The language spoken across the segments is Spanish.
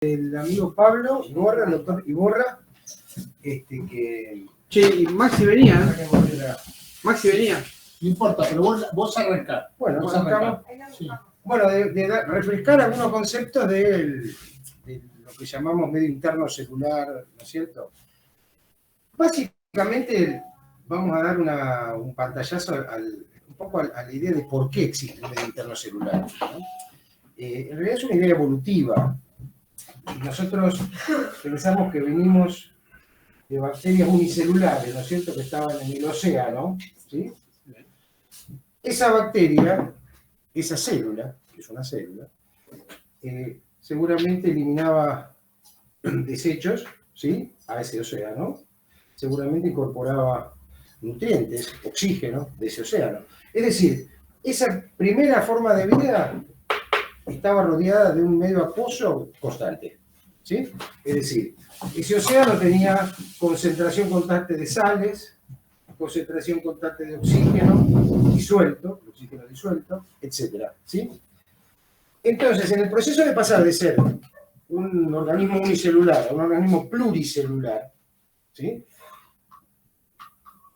El amigo Pablo Iborra, el doctor Iborra, que... Che, y Maxi venía, ¿eh? Maxi venía. No importa, pero vos arrancás. Bueno, vos arrancamos. Sí. Bueno, de refrescar algunos conceptos de lo que llamamos medio interno celular, ¿no es cierto? Básicamente vamos a dar un pantallazo un poco a la idea de por qué existe el medio interno celular, ¿no? En realidad es una idea evolutiva. Nosotros pensamos que venimos de bacterias unicelulares, ¿no es cierto?, que estaban en el océano, ¿sí? Esa bacteria, esa célula, que es una célula, seguramente eliminaba desechos, ¿sí?, a ese océano, seguramente incorporaba nutrientes, oxígeno de ese océano. Es decir, esa primera forma de vida estaba rodeada de un medio acuoso constante, ¿sí? Es decir, ese océano tenía concentración constante de sales, concentración constante de oxígeno disuelto, etc., ¿sí? Entonces, en el proceso de pasar de ser un organismo unicelular a un organismo pluricelular, ¿sí?,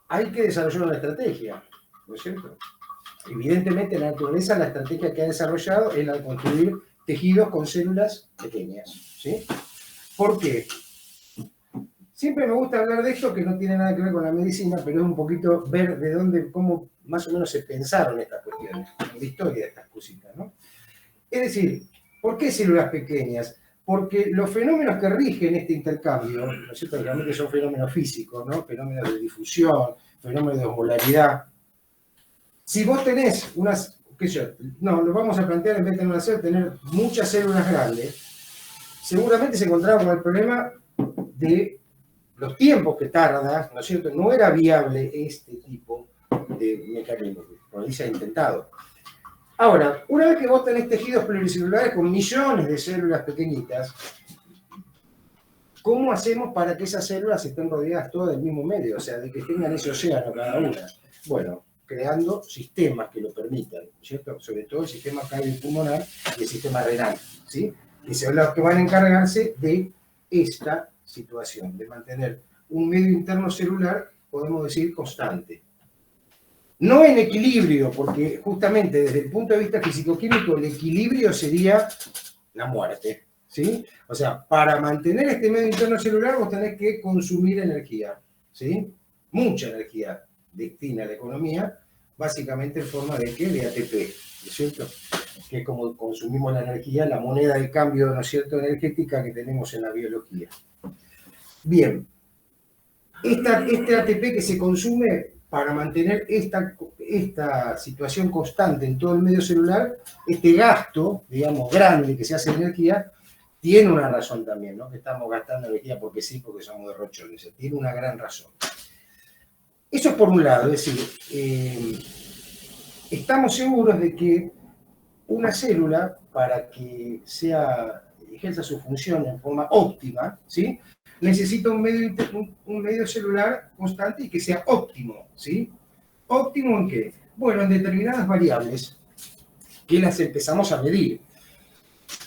hay que desarrollar una estrategia, ¿no es cierto? Evidentemente, en la naturaleza, la estrategia que ha desarrollado es la de construir tejidos con células pequeñas, ¿sí? ¿Por qué? Siempre me gusta hablar de esto, que no tiene nada que ver con la medicina, pero es un poquito ver de dónde, cómo más o menos se pensaron estas cuestiones, la historia de estas cositas, ¿no? Es decir, ¿por qué células pequeñas? Porque los fenómenos que rigen este intercambio, ¿no es cierto?, realmente son fenómenos físicos, ¿no?, fenómenos de difusión, fenómenos de osmolaridad. Si vos tenés unas, qué sé yo, no, lo vamos a plantear en vez de tener muchas células grandes, seguramente se encontraba con el problema de los tiempos que tarda, ¿no es cierto? No era viable este tipo de mecanismo, por ahí se ha intentado. Ahora, una vez que vos tenés tejidos pluricelulares con millones de células pequeñitas, ¿cómo hacemos para que esas células estén rodeadas todas del mismo medio? O sea, de que tengan ese océano cada una. Bueno, creando sistemas que lo permitan, ¿cierto? Sobre todo el sistema cardiopulmonar y el sistema renal, ¿sí?, que son los que van a encargarse de esta situación, de mantener un medio interno celular, podemos decir, constante. No en equilibrio, porque justamente desde el punto de vista físico-químico, el equilibrio sería la muerte, ¿sí? O sea, para mantener este medio interno celular vos tenés que consumir energía, ¿sí? Mucha energía destina a la economía, básicamente en forma de ¿qué? De ATP, ¿no es cierto? Que es como consumimos la energía, la moneda de cambio, ¿no es cierto?, energética que tenemos en la biología. Bien, este ATP que se consume para mantener esta situación constante en todo el medio celular, este gasto, digamos, grande que se hace de energía, tiene una razón también, ¿no? Que estamos gastando energía porque sí, porque somos derrochones, tiene una gran razón. Eso es por un lado, es decir, estamos seguros de que una célula, para que ejerza su función en forma óptima, ¿sí?, necesita un medio celular constante y que sea óptimo, ¿sí? ¿Óptimo en qué? Bueno, en determinadas variables que las empezamos a medir.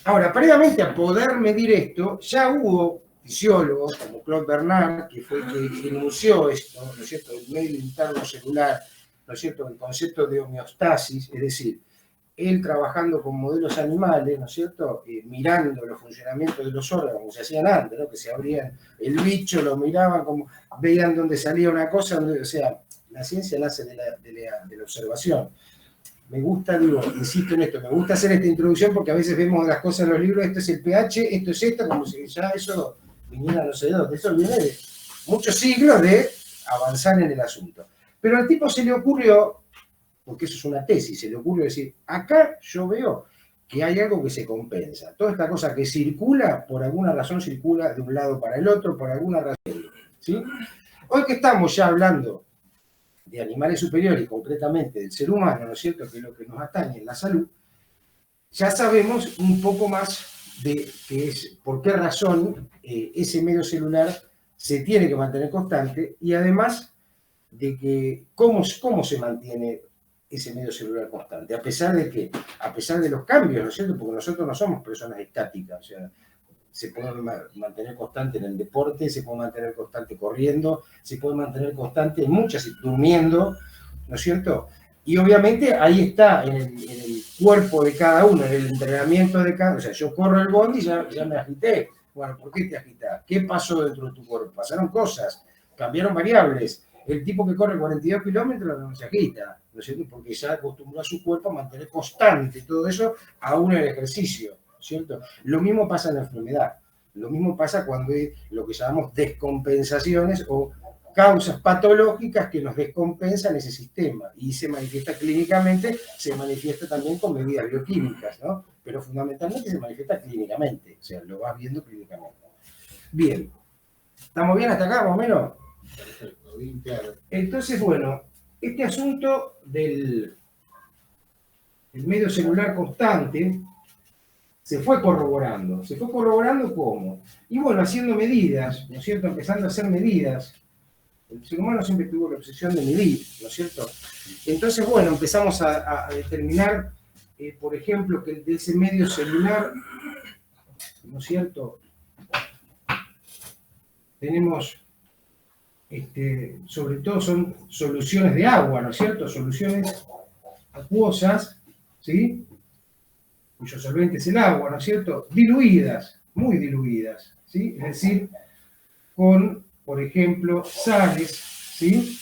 Ahora, previamente a poder medir esto, ya hubo fisiólogos como Claude Bernard, que fue el que enunció esto, ¿no es cierto?, el medio interno celular, ¿no es cierto?, el concepto de homeostasis, es decir, él trabajando con modelos animales, ¿no es cierto?, mirando los funcionamientos de los órganos, como se hacían antes, ¿no?, que se abrían el bicho, lo miraban, como veían dónde salía una cosa, o sea, la ciencia nace de la observación. Me gusta, digo, insisto en esto, me gusta hacer esta introducción porque a veces vemos las cosas en los libros, esto es el pH, esto es esto, como si ya eso viniera no sé de dónde, eso viene de muchos siglos de avanzar en el asunto. Pero al tipo se le ocurrió, porque eso es una tesis, se le ocurre decir, acá yo veo que hay algo que se compensa. Toda esta cosa que circula, por alguna razón circula de un lado para el otro, por alguna razón, ¿sí? Hoy que estamos ya hablando de animales superiores, y concretamente del ser humano, ¿no es cierto?, que es lo que nos atañe en la salud, ya sabemos un poco más de por qué razón ese medio celular se tiene que mantener constante y además de que cómo se mantiene ese medio celular constante, a pesar de los cambios, ¿no es cierto?, porque nosotros no somos personas estáticas, o sea, se puede mantener constante en el deporte, se puede mantener constante corriendo, se puede mantener constante en muchas, durmiendo, ¿no es cierto? Y obviamente ahí está, en el cuerpo de cada uno, en el entrenamiento de cada uno. O sea, yo corro el bondi y ya me agité. Bueno, ¿por qué te agitas? ¿Qué pasó dentro de tu cuerpo? Pasaron cosas, cambiaron variables. El tipo que corre 42 kilómetros no se agita, ¿no es cierto? Porque ya acostumbró a su cuerpo a mantener constante todo eso, aún en el ejercicio, ¿cierto? Lo mismo pasa en la enfermedad. Lo mismo pasa cuando hay lo que llamamos descompensaciones o causas patológicas que nos descompensan ese sistema y se manifiesta clínicamente, se manifiesta también con medidas bioquímicas, ¿no? Pero fundamentalmente se manifiesta clínicamente, o sea, lo vas viendo clínicamente. Bien, ¿estamos bien hasta acá, más o menos? Perfecto, bien claro. Entonces, bueno, este asunto del medio celular constante se fue corroborando. ¿Se fue corroborando cómo? Y bueno, haciendo medidas, ¿no es cierto? Empezando a hacer medidas. El ser humano siempre tuvo la obsesión de medir, ¿no es cierto? Entonces, bueno, empezamos a determinar, por ejemplo, que de ese medio celular, ¿no es cierto? Tenemos, sobre todo son soluciones de agua, ¿no es cierto? Soluciones acuosas, ¿sí? Cuyo solvente es el agua, ¿no es cierto? Diluidas, muy diluidas, ¿sí? Es decir, con, por ejemplo, sales, ¿sí?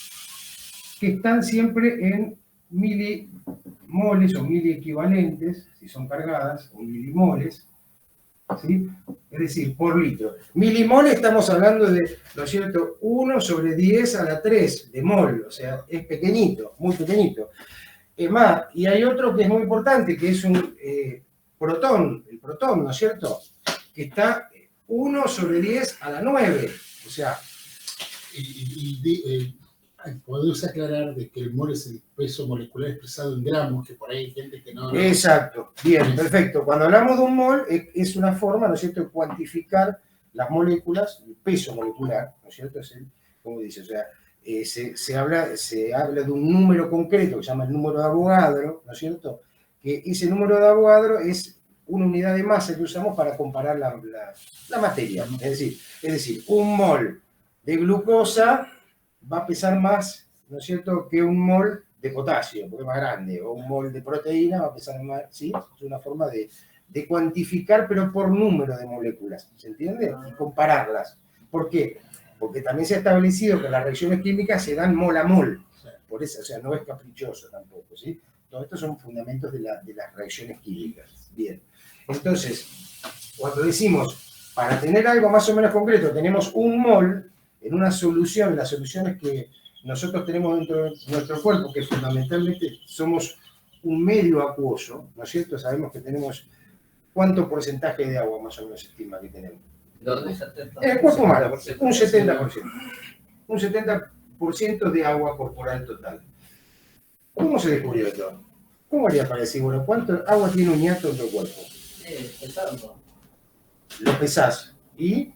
Que están siempre en milimoles o miliequivalentes, si son cargadas, o milimoles, ¿sí? Es decir, por litro. Milimoles estamos hablando de, ¿no es cierto?, 1 sobre 10 a la 3 de mol, o sea, es pequeñito, muy pequeñito. Es más, y hay otro que es muy importante, que es un protón, el protón, ¿no es cierto?, que está 1 sobre 10 a la 9, o sea... ¿Podés aclarar de que el mol es el peso molecular expresado en gramos, que por ahí hay gente que no... Exacto, bien, perfecto. Cuando hablamos de un mol, es una forma, ¿no es cierto?, de cuantificar las moléculas, el peso molecular, ¿no es cierto? Es el, como dice, o sea, se habla de un número concreto que se llama el número de Avogadro, ¿no es cierto? Que ese número de Avogadro es una unidad de masa que usamos para comparar la materia. Es decir, un mol de glucosa va a pesar más, ¿no es cierto?, que un mol de potasio, porque es más grande, o un mol de proteína va a pesar más, ¿sí? Es una forma de cuantificar, pero por número de moléculas, ¿se entiende? Y compararlas. ¿Por qué? Porque también se ha establecido que las reacciones químicas se dan mol a mol, por eso, o sea, no es caprichoso tampoco, ¿sí? Todo esto son fundamentos de las reacciones químicas. Bien, entonces, cuando decimos, para tener algo más o menos concreto, tenemos un mol en una solución, las soluciones que nosotros tenemos dentro de nuestro cuerpo, que fundamentalmente somos un medio acuoso, ¿no es cierto? Sabemos que tenemos, ¿cuánto porcentaje de agua más o menos se estima que tenemos? En el cuerpo humano, un 70%. Un 70% de agua corporal total. ¿Cómo se descubrió esto? ¿Cómo haría para decir, bueno, cuánto agua tiene un hiato en tu cuerpo? Pesando. Lo pesás y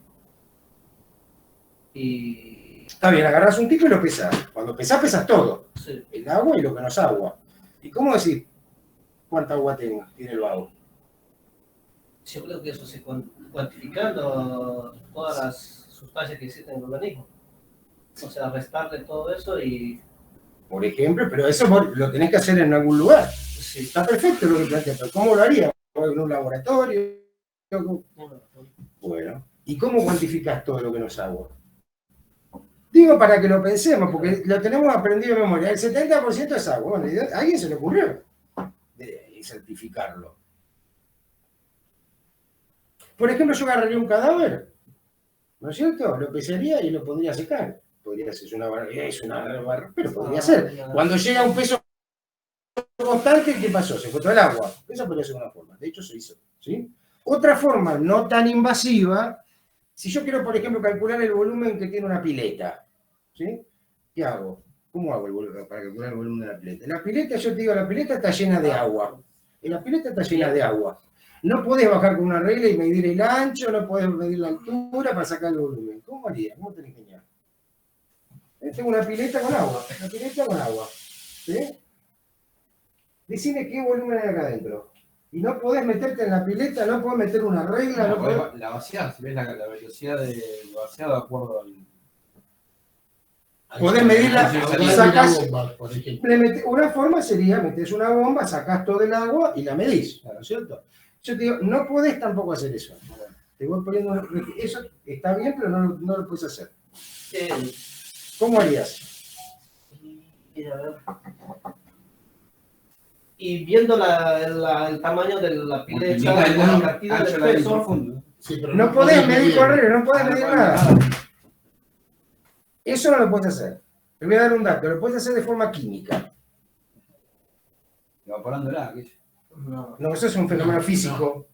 está bien, agarrás un tipo y lo pesás. Cuando pesás, pesas todo. Sí. El agua y lo que no es agua. ¿Y cómo decir cuánta agua tiene el vago? Yo creo que eso se cuantificando todas las sustancias que existen en el organismo. O sea, restarle todo eso y... Por ejemplo, pero eso lo tenés que hacer en algún lugar. Sí. Está perfecto lo que planteas, pero ¿cómo lo haría? ¿En un laboratorio? Bueno, ¿y cómo cuantificás todo lo que no es agua? Digo para que lo pensemos, porque lo tenemos aprendido de memoria. El 70% es agua. Bueno, ¿a alguien se le ocurrió certificarlo? Por ejemplo, yo agarraría un cadáver, ¿no es cierto? Lo pesaría y lo pondría a secar. Podría ser una barra, pero podría ser. Cuando llega a un peso constante, ¿qué pasó? Se fue todo el agua. Esa podría ser una forma. De hecho, se hizo, ¿sí? Otra forma no tan invasiva, si yo quiero, por ejemplo, calcular el volumen que tiene una pileta, ¿sí? ¿Qué hago? ¿Cómo hago el volumen para calcular el volumen de la pileta? La pileta, yo te digo, la pileta está llena de agua. La pileta está llena de agua. No podés bajar con una regla y medir el ancho, no podés medir la altura para sacar el volumen. ¿Cómo haría? ¿Cómo te lo ingenias? Tengo una pileta con agua. ¿Sí? Decime qué volumen hay acá adentro. Y no podés meterte en la pileta, no podés meter una regla, no podés... La vaciar, si ves la velocidad de vaciado de acuerdo al. Podés medirla, Ahí sacás- una bomba, por ejemplo. Una forma sería, metés una bomba, sacás todo el agua y la medís, ¿no es cierto? Yo te digo, no podés tampoco hacer eso. Te voy poniendo, eso está bien, pero no lo puedes hacer. ¿Cómo harías? A ver. Y viendo el tamaño de la pileta, la cantidad de peso, Sí, pero No podés medir medir. correr, no podés medir nada. Eso no lo puedes hacer. Te voy a dar un dato, lo puedes hacer de forma química. Evaporándola, ¿qué? no. No, eso es un fenómeno No, físico.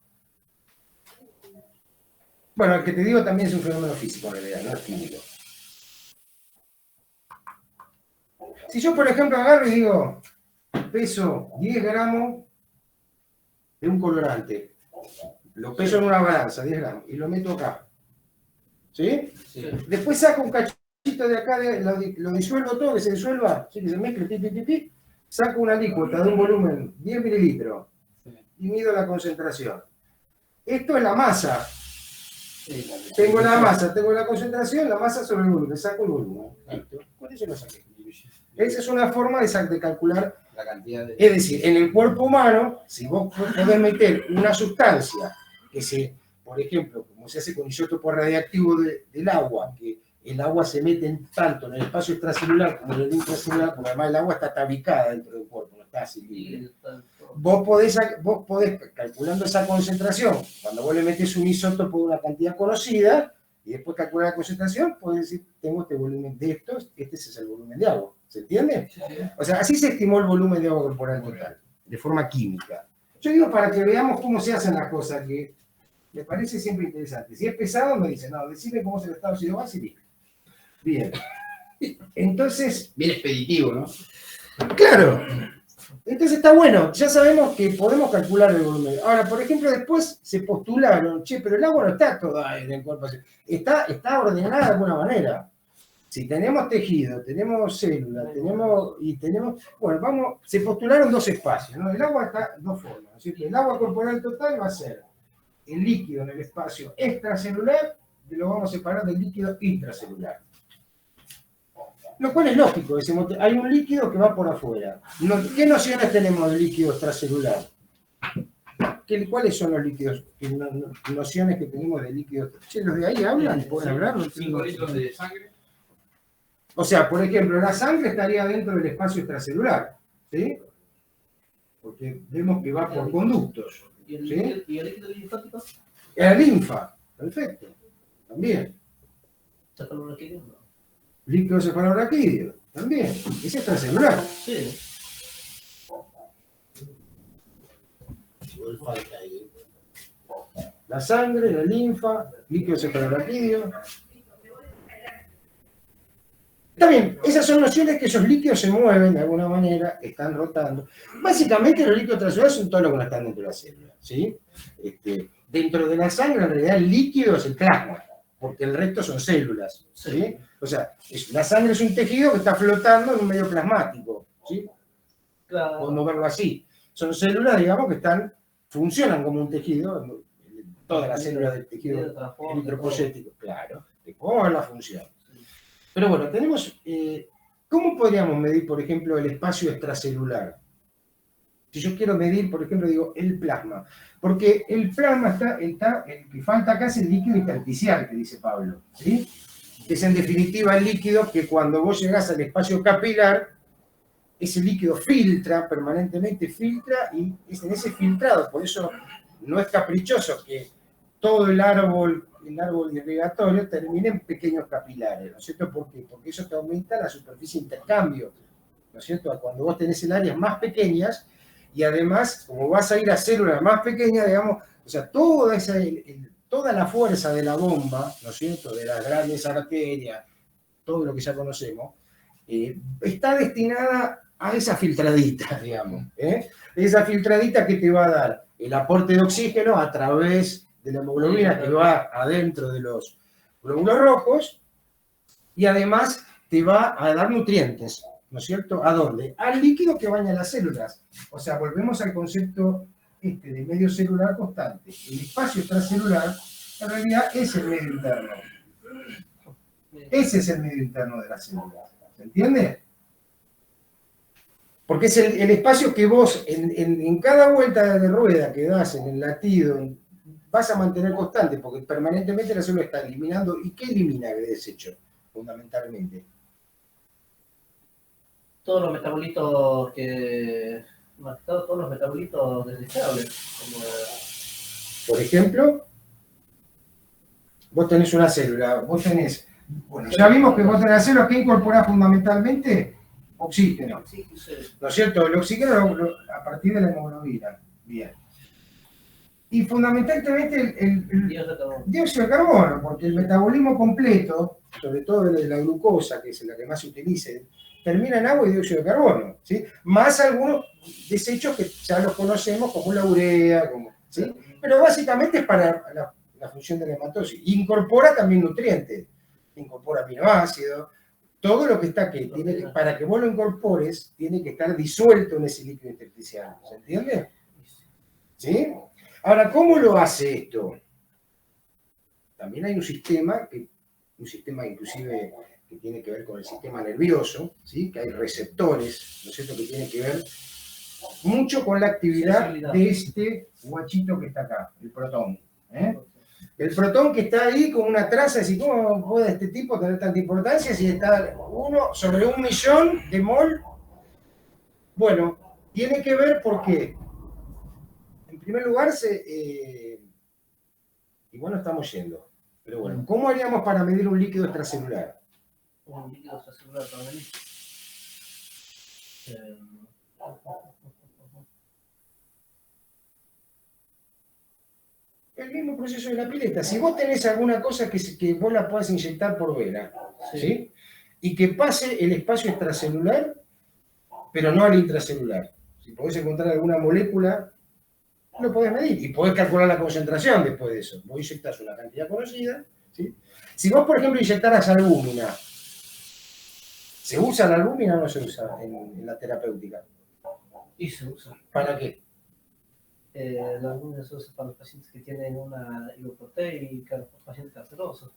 Bueno, el que te digo también es un fenómeno físico en realidad, no es químico. Si yo, por ejemplo, agarro y digo, peso 10 gramos de un colorante, lo peso en una balanza, 10 gramos, y lo meto acá. ¿Sí? Sí. Después saco un cachito de acá, lo disuelvo todo, que se disuelva, ¿sí? Que se mezcle, pi, saco una alícuota de un volumen 10 mililitros y mido la concentración. Esto es la masa. Tengo la masa, tengo la concentración, la masa sobre el volumen, saco el volumen. Listo. Con eso lo saqué. Esa es una forma de calcular. La cantidad de. Es decir, en el cuerpo humano, si vos podés meter una sustancia que por ejemplo, como se hace con isótopo radiactivo del agua, que el agua se mete tanto en el espacio extracelular como en el intracelular, porque además el agua está tabicada dentro del cuerpo, no está así libre. Vos podés, calculando esa concentración, cuando vos le metés un isótopo de una cantidad conocida, y después calcular la concentración, podés decir, tengo este volumen de estos, este es el volumen de agua. ¿Se entiende? O sea, así se estimó el volumen de agua corporal total, de forma química. Yo digo para que veamos cómo se hacen las cosas, que me parece siempre interesante. Si es pesado, me dicen, no, decime cómo es el estado ácido base y listo. Bien. Entonces, Bien expeditivo, ¿no? claro. Entonces está bueno, ya sabemos que podemos calcular el volumen. Ahora, por ejemplo, después se postularon, pero el agua no está toda en el cuerpo, está ordenada de alguna manera. Si tenemos tejido, tenemos células, bueno, se postularon dos espacios, ¿no? El agua está dos formas, ¿no es cierto? El agua corporal total va a ser el líquido en el espacio extracelular, que lo vamos a separar del líquido intracelular. Lo cual es lógico, decimos, hay un líquido que va por afuera. ¿Qué nociones tenemos de líquido extracelular? ¿Cuáles son los líquidos? Nociones que tenemos de líquidos. Che, los de ahí hablan, pueden hablar. 5 litros de sangre. O sea, por ejemplo, la sangre estaría dentro del espacio extracelular, ¿sí? Porque vemos que va por conductos. ¿Y el ¿Sí? líquido linfático? La linfa, perfecto, también. ¿Cefalorraquídeo? No. Líquido cefalorraquídeo, también. Es extracelular. Sí. Igual falta ahí. La sangre, la linfa, líquido cefalorraquídeo. Está bien, esas son nociones que esos líquidos se mueven de alguna manera, están rotando. Básicamente los líquidos extracelulares son todo lo que no están dentro de la célula, ¿sí? Dentro de la sangre en realidad el líquido es el plasma, porque el resto son células, ¿sí? O sea, la sangre es un tejido que está flotando en un medio plasmático, ¿sí? Claro. Podemos verlo así. Son células, digamos, que funcionan como un tejido, todas las células del tejido eritropoyético, claro, que podemos ver la función. Pero bueno, tenemos, ¿cómo podríamos medir, por ejemplo, el espacio extracelular? Si yo quiero medir, por ejemplo, digo, el plasma. Porque el plasma el que falta acá es el líquido intersticial, que dice Pablo, ¿sí? Es en definitiva el líquido que cuando vos llegás al espacio capilar, ese líquido permanentemente filtra, y es en ese filtrado, por eso no es caprichoso que todo el árbol irrigatorio termina en pequeños capilares, ¿no es cierto? ¿Por qué? Porque eso te aumenta la superficie de intercambio, ¿no es cierto? Cuando vos tenés en áreas más pequeñas, y además, como vas a ir a células más pequeñas, digamos, o sea, toda la fuerza de la bomba, ¿no es cierto?, de las grandes arterias, todo lo que ya conocemos, está destinada a esa filtradita, digamos, esa filtradita que te va a dar el aporte de oxígeno a través de la hemoglobina que va adentro de los glóbulos rojos, y además te va a dar nutrientes, ¿no es cierto? ¿A dónde? Al líquido que baña las células. O sea, volvemos al concepto de medio celular constante. El espacio extracelular, en realidad, es el medio interno. Ese es el medio interno de la célula. ¿Se entiende? Porque es el espacio que vos, en cada vuelta de rueda que das, en el latido, vas a mantener constante, porque permanentemente la célula está eliminando. ¿Y qué elimina de desecho? Fundamentalmente. Todos los metabolitos todos los metabolitos desechables, como Por ejemplo, vos tenés una célula, bueno, ya vimos que vos tenés células que incorporás fundamentalmente oxígeno, ¿no es cierto? El oxígeno a partir de la hemoglobina, bien. Y fundamentalmente el dióxido de carbono, porque el metabolismo completo, sobre todo el de la glucosa, que es la que más se utiliza, termina en agua y dióxido de carbono, ¿sí? Más algunos desechos que ya los conocemos, como la urea, ¿sí? Pero básicamente es para la función de la hematosis. Incorpora también nutrientes, incorpora aminoácidos, todo lo que está aquí, para que vos lo incorpores, tiene que estar disuelto en ese líquido intersticial, ¿se entiende? ¿Sí? Ahora, ¿cómo lo hace esto? También hay un sistema inclusive que tiene que ver con el sistema nervioso, ¿sí? Que hay receptores, ¿no es cierto?, que tiene que ver mucho con la actividad de este guachito que está acá, el protón. El protón que está ahí con una traza, así, ¿cómo puede este tipo tener tanta importancia si está 1 sobre 1.000.000 de mol? Bueno, tiene que ver porque, en primer lugar, igual no estamos yendo, pero bueno, ¿cómo haríamos para medir un líquido extracelular? un líquido extracelular para medir. El mismo proceso de la pileta. Si vos tenés alguna cosa que vos la puedas inyectar por vena, ¿sí? Y que pase el espacio extracelular, pero no al intracelular. Si podés encontrar alguna molécula, lo podés medir y podés calcular la concentración después de eso. Vos inyectás una cantidad conocida, ¿sí? Si vos, por ejemplo, inyectaras albúmina, ¿se usa la albúmina o no se usa en la terapéutica? Y se usa. ¿Para qué? La albúmina se usa para los pacientes que tienen una hipoproteica, los pacientes cancerosos.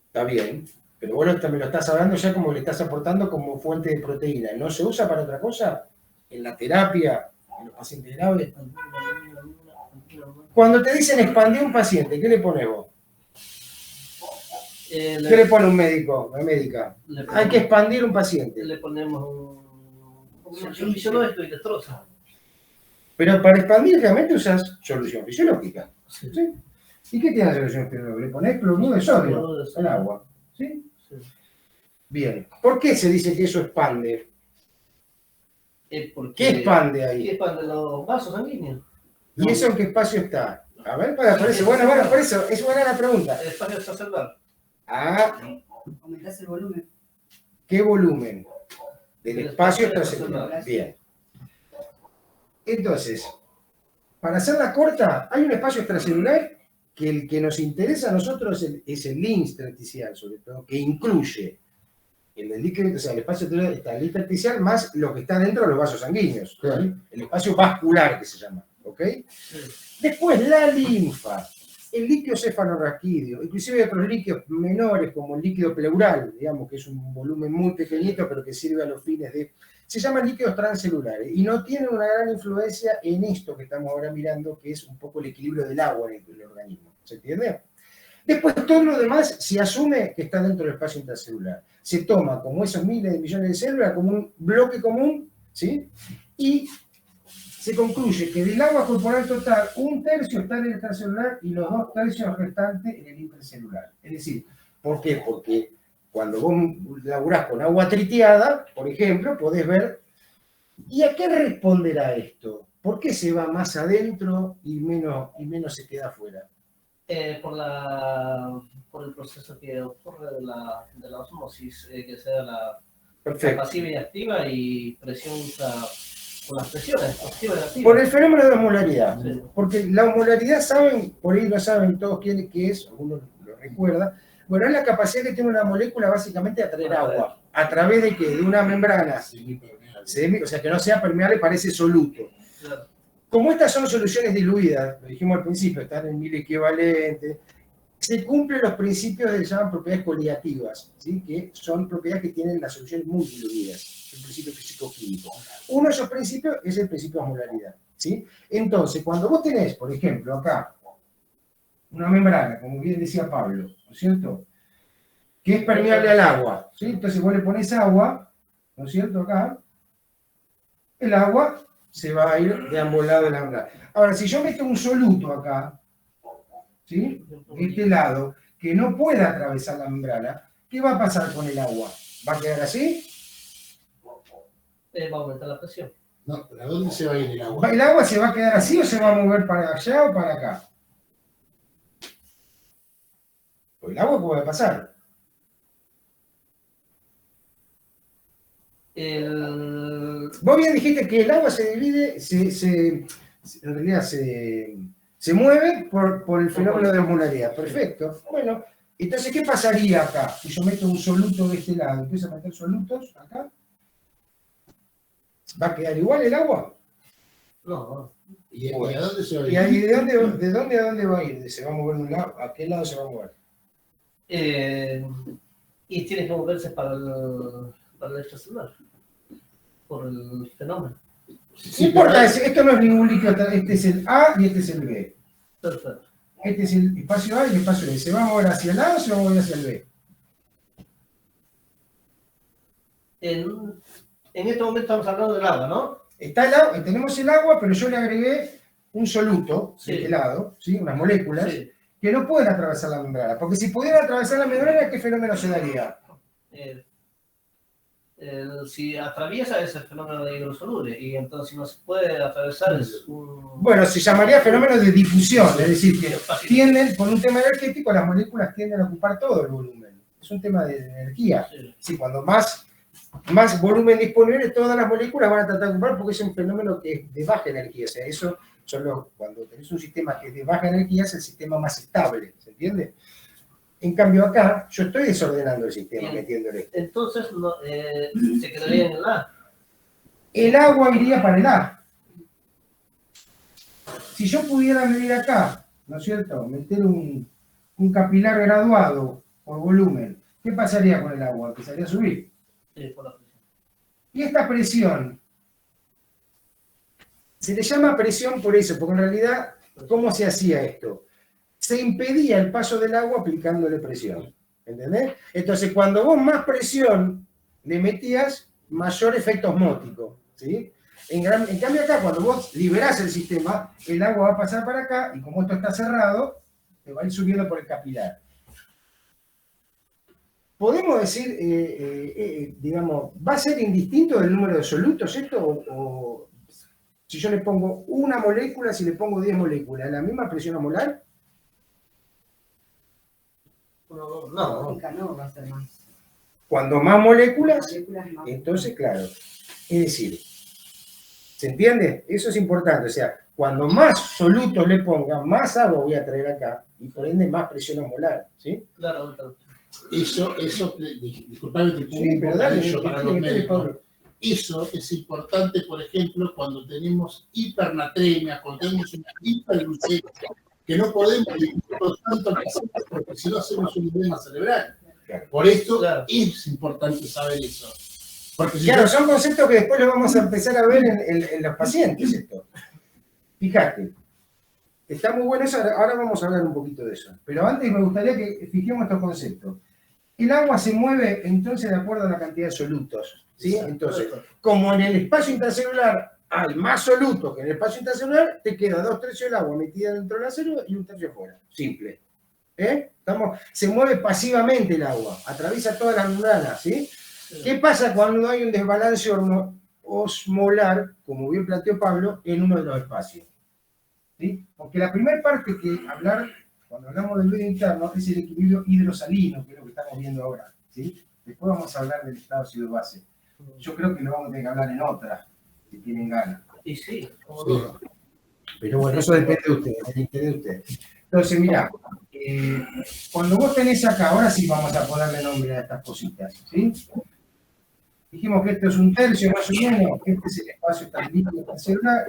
Está bien, pero vos me lo estás hablando ya como le estás aportando como fuente de proteína. ¿No se usa para otra cosa? ¿En la terapia? ¿En los pacientes graves? Cuando te dicen expandir un paciente, ¿qué le pones vos? ¿Qué le pone un médico, una médica? Hay que expandir un paciente. Le ponemos un solución esto y destroza. Pero para expandir realmente usas solución fisiológica. ¿Sí? ¿Y qué tiene la solución fisiológica? Le ponés cloruro de sodio al agua. ¿Sí? Sí. Bien. ¿Por qué se dice que eso expande? ¿Qué expande ahí? ¿Qué expande? Los vasos sanguíneos. ¿Y eso en qué espacio está? A ver, por eso, bueno, por eso, es buena la pregunta. El espacio extracelular. Aumentás el volumen. ¿Qué volumen? Del espacio extracelular. Bien. Entonces, para hacerla corta, hay un espacio extracelular que el que nos interesa a nosotros es el intersticial, sobre todo, que incluye el líquido, o sea, el espacio está el intersticial más lo que está dentro de los vasos sanguíneos, ¿sí? El espacio vascular que se llama, ¿ok? Sí. Después la linfa, el líquido cefalorraquídeo, inclusive hay otros líquidos menores como el líquido pleural, digamos que es un volumen muy pequeñito pero que sirve a los fines de... Se llaman líquidos transcelulares y no tienen una gran influencia en esto que estamos ahora mirando, que es un poco el equilibrio del agua en el organismo. ¿Se entiende? Después todo lo demás se asume que está dentro del espacio intracelular. Se toma como esos miles de millones de células, como un bloque común, ¿sí? Y se concluye que del agua corporal total, 1/3 está en el extracelular y los 2/3 restantes en el intracelular. Es decir, ¿por qué? Porque cuando vos laburás con agua triteada, por ejemplo, podés ver, ¿y a qué responderá esto? ¿Por qué se va más adentro y menos se queda afuera? Por el proceso que ocurre de la osmosis, que sea la pasiva y activa y presión con las presiones positivas y activas. Por el fenómeno de la osmolaridad. Sí. Porque la osmolaridad, saben, por ahí lo saben todos quienes que es, algunos lo recuerdan. Bueno, es la capacidad que tiene una molécula básicamente de atraer agua. ¿A través de qué? De una membrana. O sea, que no sea permeable, parece soluto. Claro. Como estas son soluciones diluidas, lo dijimos al principio, están en 1000 equivalentes, se cumplen los principios que se llaman propiedades coligativas, ¿sí? Que son propiedades que tienen las soluciones muy diluidas, el principio físico-químico. Uno de esos principios es el principio de osmolaridad, ¿sí? Entonces, cuando vos tenés, por ejemplo, acá, una membrana, como bien decía Pablo, ¿no es cierto?, que es permeable al agua, ¿sí? Entonces vos le pones agua, ¿no es cierto?, acá, el agua se va a ir de ambos lados de la membrana. Ahora, si yo meto un soluto acá, ¿sí?, de este lado, que no pueda atravesar la membrana, ¿qué va a pasar con el agua? ¿Va a quedar así? Va a aumentar la presión. No, ¿a dónde se va a ir el agua? ¿El agua se va a quedar así o se va a mover para allá o para acá? Pues el agua, ¿qué va a pasar? Vos bien dijiste que el agua se divide, en realidad se mueve por el fenómeno de osmolaridad. Perfecto. Bueno, entonces, ¿qué pasaría acá? Si yo meto un soluto de este lado, empiezo a meter solutos acá, ¿va a quedar igual el agua? No. ¿Y a dónde se va a ir? ¿Y ahí de dónde a dónde va a ir? ¿Se va a mover de un lado? ¿A qué lado se va a mover? Y tiene que moverse para el extracelular, por el fenómeno. No importa, esto no es ningún líquido, este es el A y este es el B. Perfecto. Este es el espacio A y el espacio B. ¿Se va a mover hacia el A o se va a mover hacia el B? En este momento estamos hablando del agua, ¿no? Está el agua, tenemos el agua, pero yo le agregué un soluto Sí. de este lado, ¿sí? Unas moléculas, Sí. que no pueden atravesar la membrana. Porque si pudieran atravesar la membrana, ¿qué fenómeno se daría? Si atraviesa ese fenómeno de hidrosoluble y entonces si no se puede atravesar es un... Bueno, se llamaría fenómeno de difusión, es decir, que tienden, por un tema energético, las moléculas tienden a ocupar todo el volumen. Es un tema de energía. Sí. Sí, cuando más volumen disponible, todas las moléculas van a tratar de ocupar porque es un fenómeno que es de baja energía. O sea, eso cuando tenés un sistema que es de baja energía es el sistema más estable, ¿se entiende? En cambio acá, yo estoy desordenando el sistema Bien. metiéndole. Entonces no, se quedaría en el A. El agua iría para el A. Si yo pudiera medir acá, ¿no es cierto? Meter un capilar graduado por volumen, ¿qué pasaría con el agua? Empezaría a subir. Por la presión. Y esta presión, se le llama presión por eso, porque en realidad, ¿cómo se hacía esto? Se impedía el paso del agua aplicándole presión. ¿Entendés? Entonces, cuando vos más presión le metías, mayor efecto osmótico. ¿Sí? En cambio acá, cuando vos liberás el sistema, el agua va a pasar para acá, y como esto está cerrado, te va a ir subiendo por el capilar. Podemos decir, digamos, ¿va a ser indistinto del número de solutos esto? O si yo le pongo una molécula, si le pongo 10 moléculas, ¿la misma presión osmolar? No. No va a ser más. Cuando más moléculas, Moléculas más. entonces, claro. Es decir, ¿se entiende? Eso es importante. O sea, cuando más solutos le ponga, más agua voy a traer acá y por ende más presión osmolar. ¿Sí? Claro. Eso, disculpame que Sí, pero dale, yo para los médicos. Pablo. Eso es importante, por ejemplo, cuando tenemos hipernatremia, cuando tenemos una hiperglucemia, que no podemos dividirlo tanto al paciente porque si no hacemos un edema cerebral. Claro. Por esto Claro. es importante saber eso. Porque si Claro, yo- son conceptos que después los vamos a empezar a ver en los pacientes. Esto. Fíjate, está muy bueno eso, ahora vamos a hablar un poquito de eso. Pero antes me gustaría que fijemos estos conceptos. El agua se mueve entonces de acuerdo a la cantidad de solutos. ¿Sí? Entonces, como en el espacio intracelular hay más solutos que en el espacio intracelular, te queda 2/3 del agua metida dentro de la célula y 1/3 fuera. Simple. Se mueve pasivamente el agua, atraviesa todas las membranas. ¿Sí? ¿Qué pasa cuando hay un desbalance osmolar, como bien planteó Pablo, en uno de los espacios? ¿Sí? Porque la primera parte cuando hablamos del medio interno, es el equilibrio hidrosalino, que es lo que estamos viendo ahora. ¿Sí? Después vamos a hablar del estado ácido-base. Yo creo que lo vamos a tener que hablar en otra, si tienen ganas. Y sí, como Sí. no. Pero bueno, eso depende de ustedes, del interés de ustedes. Entonces, mirá, cuando vos tenés acá, ahora sí vamos a ponerle nombre a estas cositas, ¿sí? Dijimos que esto es un tercio más o menos, este es el espacio intracelular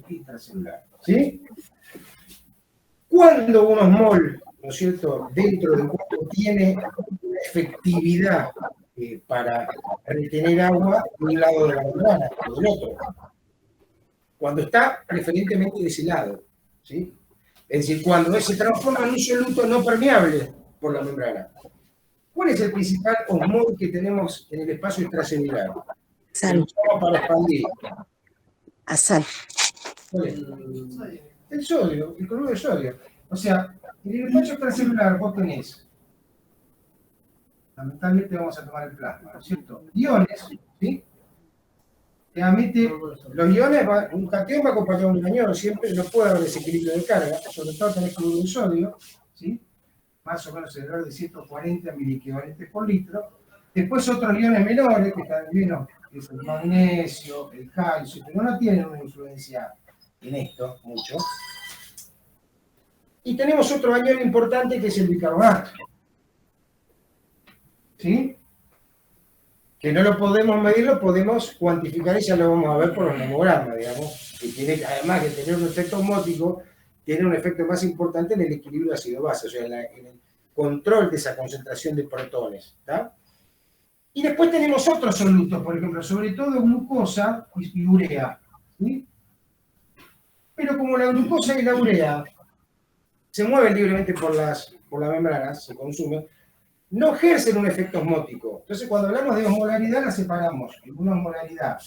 y intracelular. ¿Sí? Cuando unos mol, ¿no es cierto?, dentro del cuerpo tiene una efectividad para retener agua de un lado de la membrana o del otro. Cuando está preferentemente de ese lado. ¿Sí? Es decir, cuando se transforma en un soluto no permeable por la membrana. ¿Cuál es el principal osmol que tenemos en el espacio extracelular? Sal. Para expandir. A sal. ¿Cuál es? El sodio, el cloruro de sodio. O sea, en el espacio extracelular vos tenés, fundamentalmente vamos a tomar el plasma, ¿no es cierto? Iones, ¿sí? Realmente, los iones, un cation va acompañado de un anión, siempre no puede haber desequilibrio de carga, sobre todo tenés cloruro de sodio, ¿sí? Más o menos alrededor de 140 miliequivalentes por litro. Después otros iones menores, que están menos, que es el magnesio, el calcio, pero no tienen una influencia en esto mucho. Y tenemos otro anión importante que es el bicarbonato. ¿Sí? Que no lo podemos medir, lo podemos cuantificar y ya lo vamos a ver por los nemogramas, digamos, que tiene, además de tener un efecto osmótico, tiene un efecto más importante en el equilibrio ácido-base, o sea, en el control de esa concentración de protones. ¿Tá? Y después tenemos otros solutos, por ejemplo, sobre todo glucosa y urea. ¿Sí? Pero como la glucosa y la urea se mueven libremente por las membranas, se consumen, no ejercen un efecto osmótico. Entonces, cuando hablamos de osmolaridad, la separamos en una osmolaridad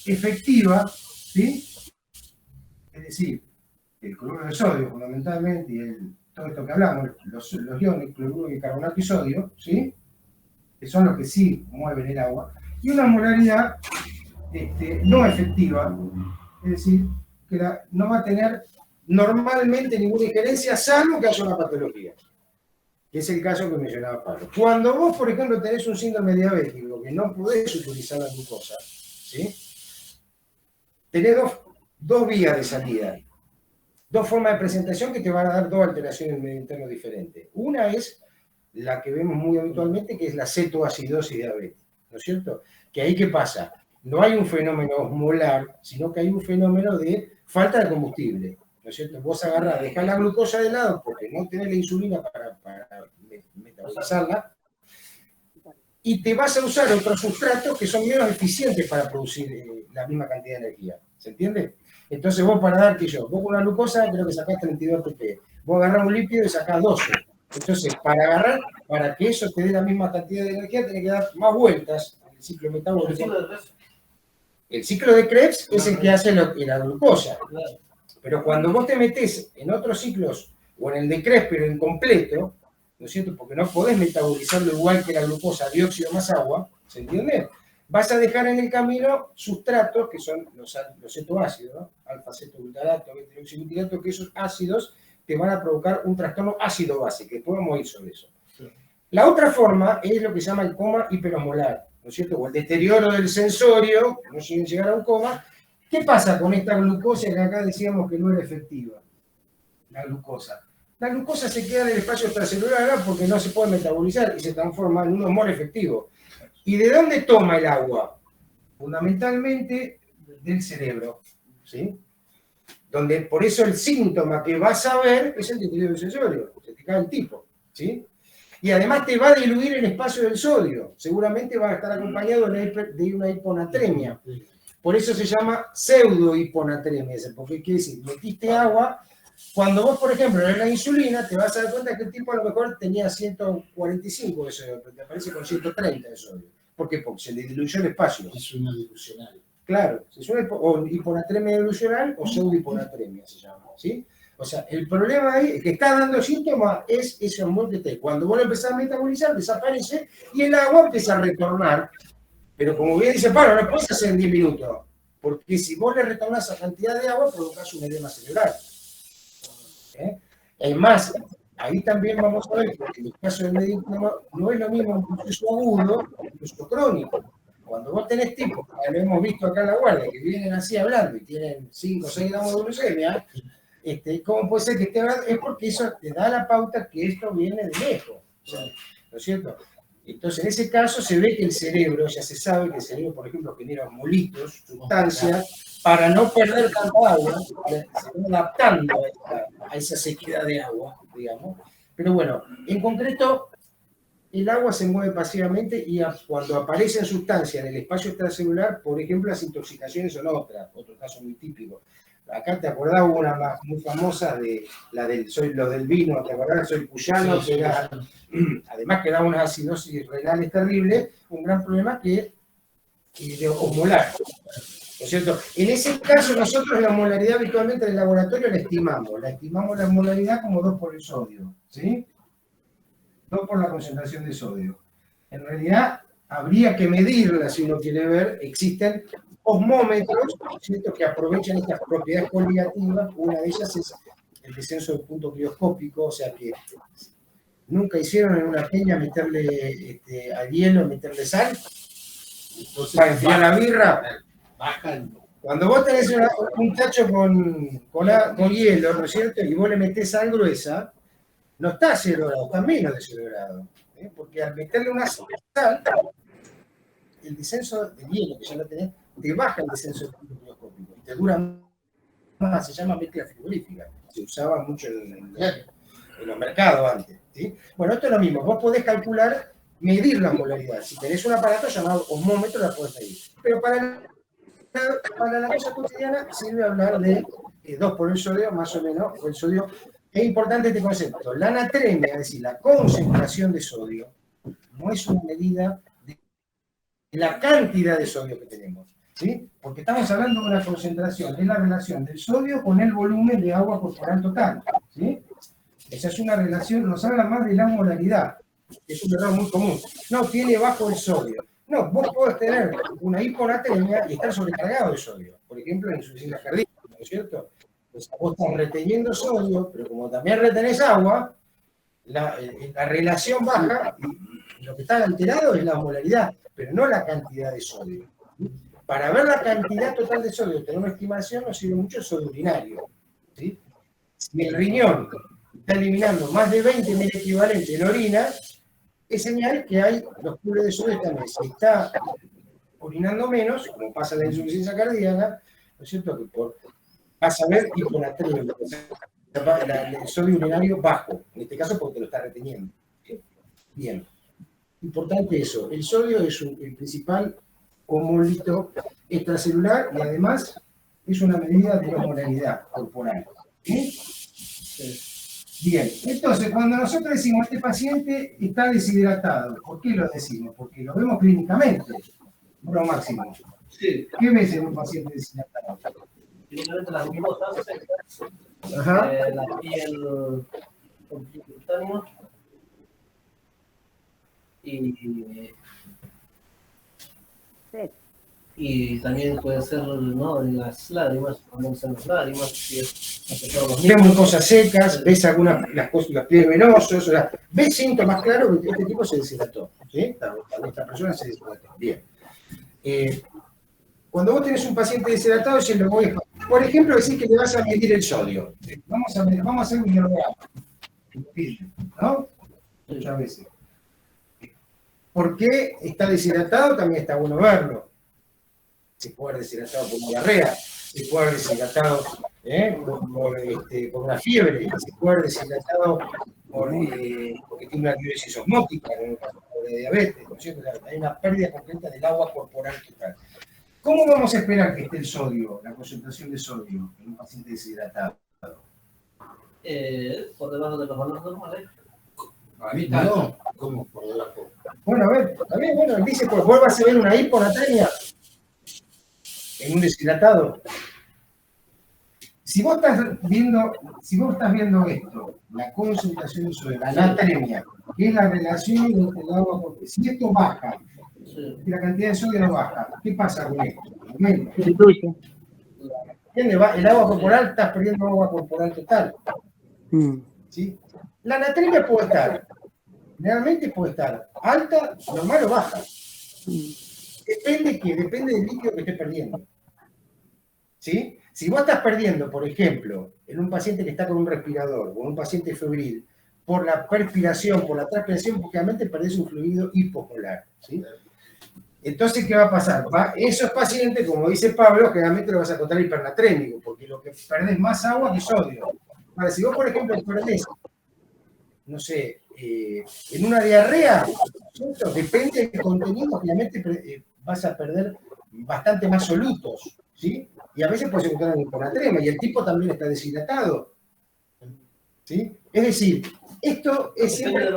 efectiva, ¿sí? Es decir, el cloruro de sodio, fundamentalmente, y todo esto que hablamos, los iones, cloruro, bicarbonato y sodio, ¿sí? Que son los que sí mueven el agua, y una osmolaridad no efectiva, es decir, que no va a tener normalmente ninguna injerencia, salvo que haya una patología. Que es el caso que mencionaba Pablo. Cuando vos, por ejemplo, tenés un síndrome diabético, que no podés utilizar la glucosa, ¿sí? Tenés dos vías de salida, dos formas de presentación que te van a dar dos alteraciones en el medio interno diferentes. Una es la que vemos muy habitualmente, que es la cetoacidosis diabética, ¿no es cierto? Que ahí, ¿qué pasa? No hay un fenómeno osmolar, sino que hay un fenómeno de falta de combustible. ¿No es cierto? Vos agarrás, dejás la glucosa de lado porque no tenés la insulina para metabolizarla y te vas a usar otros sustratos que son menos eficientes para producir la misma cantidad de energía. ¿Se entiende? Entonces vos para dar que vos con una glucosa creo que sacás 32 ppm. Vos agarrás un lípido y sacás 12. Entonces para que eso te dé la misma cantidad de energía, tenés que dar más vueltas en el ciclo metabólico. El ciclo de Krebs es el que hace la glucosa. Pero cuando vos te metés en otros ciclos, o en el de Krebs, pero incompleto, ¿no es cierto? Porque no podés metabolizarlo igual que la glucosa, dióxido más agua, ¿se entiende? Vas a dejar en el camino sustratos, que son los cetoácidos, ¿no? Alfa-cetoglutarato, beta-hidroxibutirato, que esos ácidos te van a provocar un trastorno ácido-base, que después vamos a ir sobre eso. La otra forma es lo que se llama el coma hiperosmolar, ¿no es cierto? O el deterioro del sensorio, no siguen llegar a un coma. ¿Qué pasa con esta glucosa que acá decíamos que no era efectiva? La glucosa. La glucosa se queda en el espacio extracelular porque no se puede metabolizar y se transforma en un osmol efectivo. ¿Y de dónde toma el agua? Fundamentalmente del cerebro, ¿sí? Donde por eso el síntoma que vas a ver es el deterioro sensorio, se te cae el tipo, ¿sí? Y además te va a diluir el espacio del sodio, seguramente va a estar acompañado de una hiponatremia. Por eso se llama pseudohiponatremia, porque quiere decir, metiste agua, cuando vos, por ejemplo, en la insulina, te vas a dar cuenta que el tipo a lo mejor tenía 145 de sodio, pero te aparece con 130 de sodio. ¿Por qué? Porque se le diluyó el espacio. Es una dilucional. Claro, es una hiponatremia dilucional o pseudohiponatremia se llama, ¿sí? O sea, el problema ahí, el que está dando síntomas es ese hormón que te. Cuando vos lo empezás a metabolizar, desaparece y el agua empieza a retornar. Pero como bien dice Pablo, no puedes hacer en 10 minutos, porque si vos le retornás esa cantidad de agua, provocás un edema cerebral. Es más, ahí también vamos a ver que en el caso del medio no es lo mismo un proceso agudo que un proceso crónico. Cuando vos tenés tipos, lo hemos visto acá en la guardia, que vienen así hablando y tienen 5 o 6 gramos de glucemia, ¿cómo puede ser que esté hablando? Es porque eso te da la pauta que esto viene de lejos, ¿no es cierto? Entonces, en ese caso se ve que el cerebro, ya se sabe que el cerebro, por ejemplo, genera molitos, sustancias, para no perder tanta agua, se va adaptando a esa sequedad de agua, digamos. Pero bueno, en concreto, el agua se mueve pasivamente y cuando aparecen sustancias en el espacio extracelular, por ejemplo, las intoxicaciones son otro caso muy típico. Acá te acordás, hubo una muy famosa de lo del vino, te acordás, soy cuyano, Sí, que era, además que daba unas acidosis renales terribles, un gran problema que de osmolar. ¿No es cierto? En ese caso, nosotros la molaridad habitualmente en el laboratorio la estimamos la molaridad como 2 por el sodio, ¿sí? 2 por la concentración de sodio. En realidad, habría que medirla si uno quiere ver. Existen osmómetros, ¿cierto?, que aprovechan estas propiedades coligativas. Una de ellas es el descenso del punto crioscópico, o sea que nunca hicieron en una peña meterle al hielo, meterle sal, Entonces, para enfriar la birra. bajan. Cuando vos tenés un tacho con hielo, ¿no es cierto?, y vos le metés sal gruesa, no está a 0 grados, está a menos de 0 grados. Porque al meterle una sal, el descenso del hielo, que ya lo tenés, te baja el descenso del punto crioscópico y te dura más, se llama mezcla frigorífica. Se usaba mucho en los mercados antes. ¿Sí? Bueno, esto es lo mismo, vos podés calcular, medir la molaridad. Si tenés un aparato llamado osmómetro, la podés medir. Pero para la cosa cotidiana sirve hablar de 2 por el sodio, más o menos, o el sodio. Es importante este concepto. La natremia, es decir, la concentración de sodio, no es una medida de la cantidad de sodio que tenemos, ¿sí? Porque estamos hablando de una concentración, es la relación del sodio con el volumen de agua corporal total, ¿sí? Esa es una relación, nos habla más de la molaridad, es un error muy común. No, tiene bajo el sodio. No, vos podés tener una hiponatremia y estar sobrecargado de sodio, por ejemplo, en insuficiencia cardíaca, ¿no es cierto? Pues vos estás reteniendo sodio, pero como también retenés agua, la relación baja y lo que está alterado es la molaridad, pero no la cantidad de sodio. Para ver la cantidad total de sodio, tener una estimación, nos sirve mucho el sodio urinario, ¿sí? Si el riñón está eliminando más de 20 mil equivalentes en orina, es señal que hay los pools de sodio también. Si está orinando menos, como pasa en la insuficiencia cardíaca, ¿no es cierto? Que vas a ver hiponatremia, el sodio urinario bajo, en este caso porque te lo está reteniendo. Bien, importante eso, el sodio es el principal homólito extracelular y además es una medida de la osmolaridad corporal. ¿Sí? Bien, entonces cuando nosotros decimos este paciente está deshidratado, ¿por qué lo decimos? Porque lo vemos clínicamente, bueno, Máximo. Sí, ¿Qué ves en un paciente deshidratado? simplemente las mucosas, Ajá. la piel con piel cutánea y también puede ser, ¿no?, las lágrimas, cuando son las lágrimas, si es afectado a los Ves niños. mucosas secas, ves algunas las pliegues venosos, o sea, ves síntomas claros que este tipo se deshidrató. ¿Sí? Esta persona se deshidrató. Bien. Cuando vos tenés un paciente deshidratado, por ejemplo, decís que le vas a medir el sodio. Vamos a hacer un hierograma. ¿No? Muchas veces. ¿Por qué está deshidratado? También está bueno verlo. Se puede haber deshidratado por diarrea, se puede haber deshidratado por una fiebre, se puede haber deshidratado porque tiene una diuresis osmótica, por diabetes, ¿no es cierto? Hay una pérdida completa del agua corporal total. ¿Cómo vamos a esperar que esté el sodio, la concentración de sodio en un paciente deshidratado? Por debajo de los valores normales. A mí No. ¿Cómo por debajo? Bueno, a ver, también, bueno, él dice, pues vuelvas a ver una hiponatremia en un deshidratado. Si vos estás viendo esto, la concentración de sodio, la natremia, que es la relación entre el agua corporal, si esto baja, Sí. y la cantidad de sodio no baja, ¿qué pasa con esto? Aumenta. Disminuye. ¿Entiendes? El agua corporal, estás perdiendo agua corporal total. ¿Sí? La natremia puede estar, generalmente puede estar alta, normal o baja. Depende del líquido que estés perdiendo. ¿Sí? Si vos estás perdiendo, por ejemplo, en un paciente que está con un respirador o en un paciente febril, por la perspiración, por la transpiración, porque realmente perdés un fluido hipomolar, ¿sí? Entonces, ¿qué va a pasar? Esos pacientes, como dice Pablo, generalmente lo vas a encontrar hipernatrémico, porque lo que perdés más agua que sodio. Ahora, si vos, por ejemplo, perdés, no sé, en una diarrea, ¿cierto? Depende del contenido, generalmente vas a perder bastante más solutos, ¿sí? Y a veces puedes encontrar un hiponatremia, y el tipo también está deshidratado, ¿sí? Es decir, esto es siempre...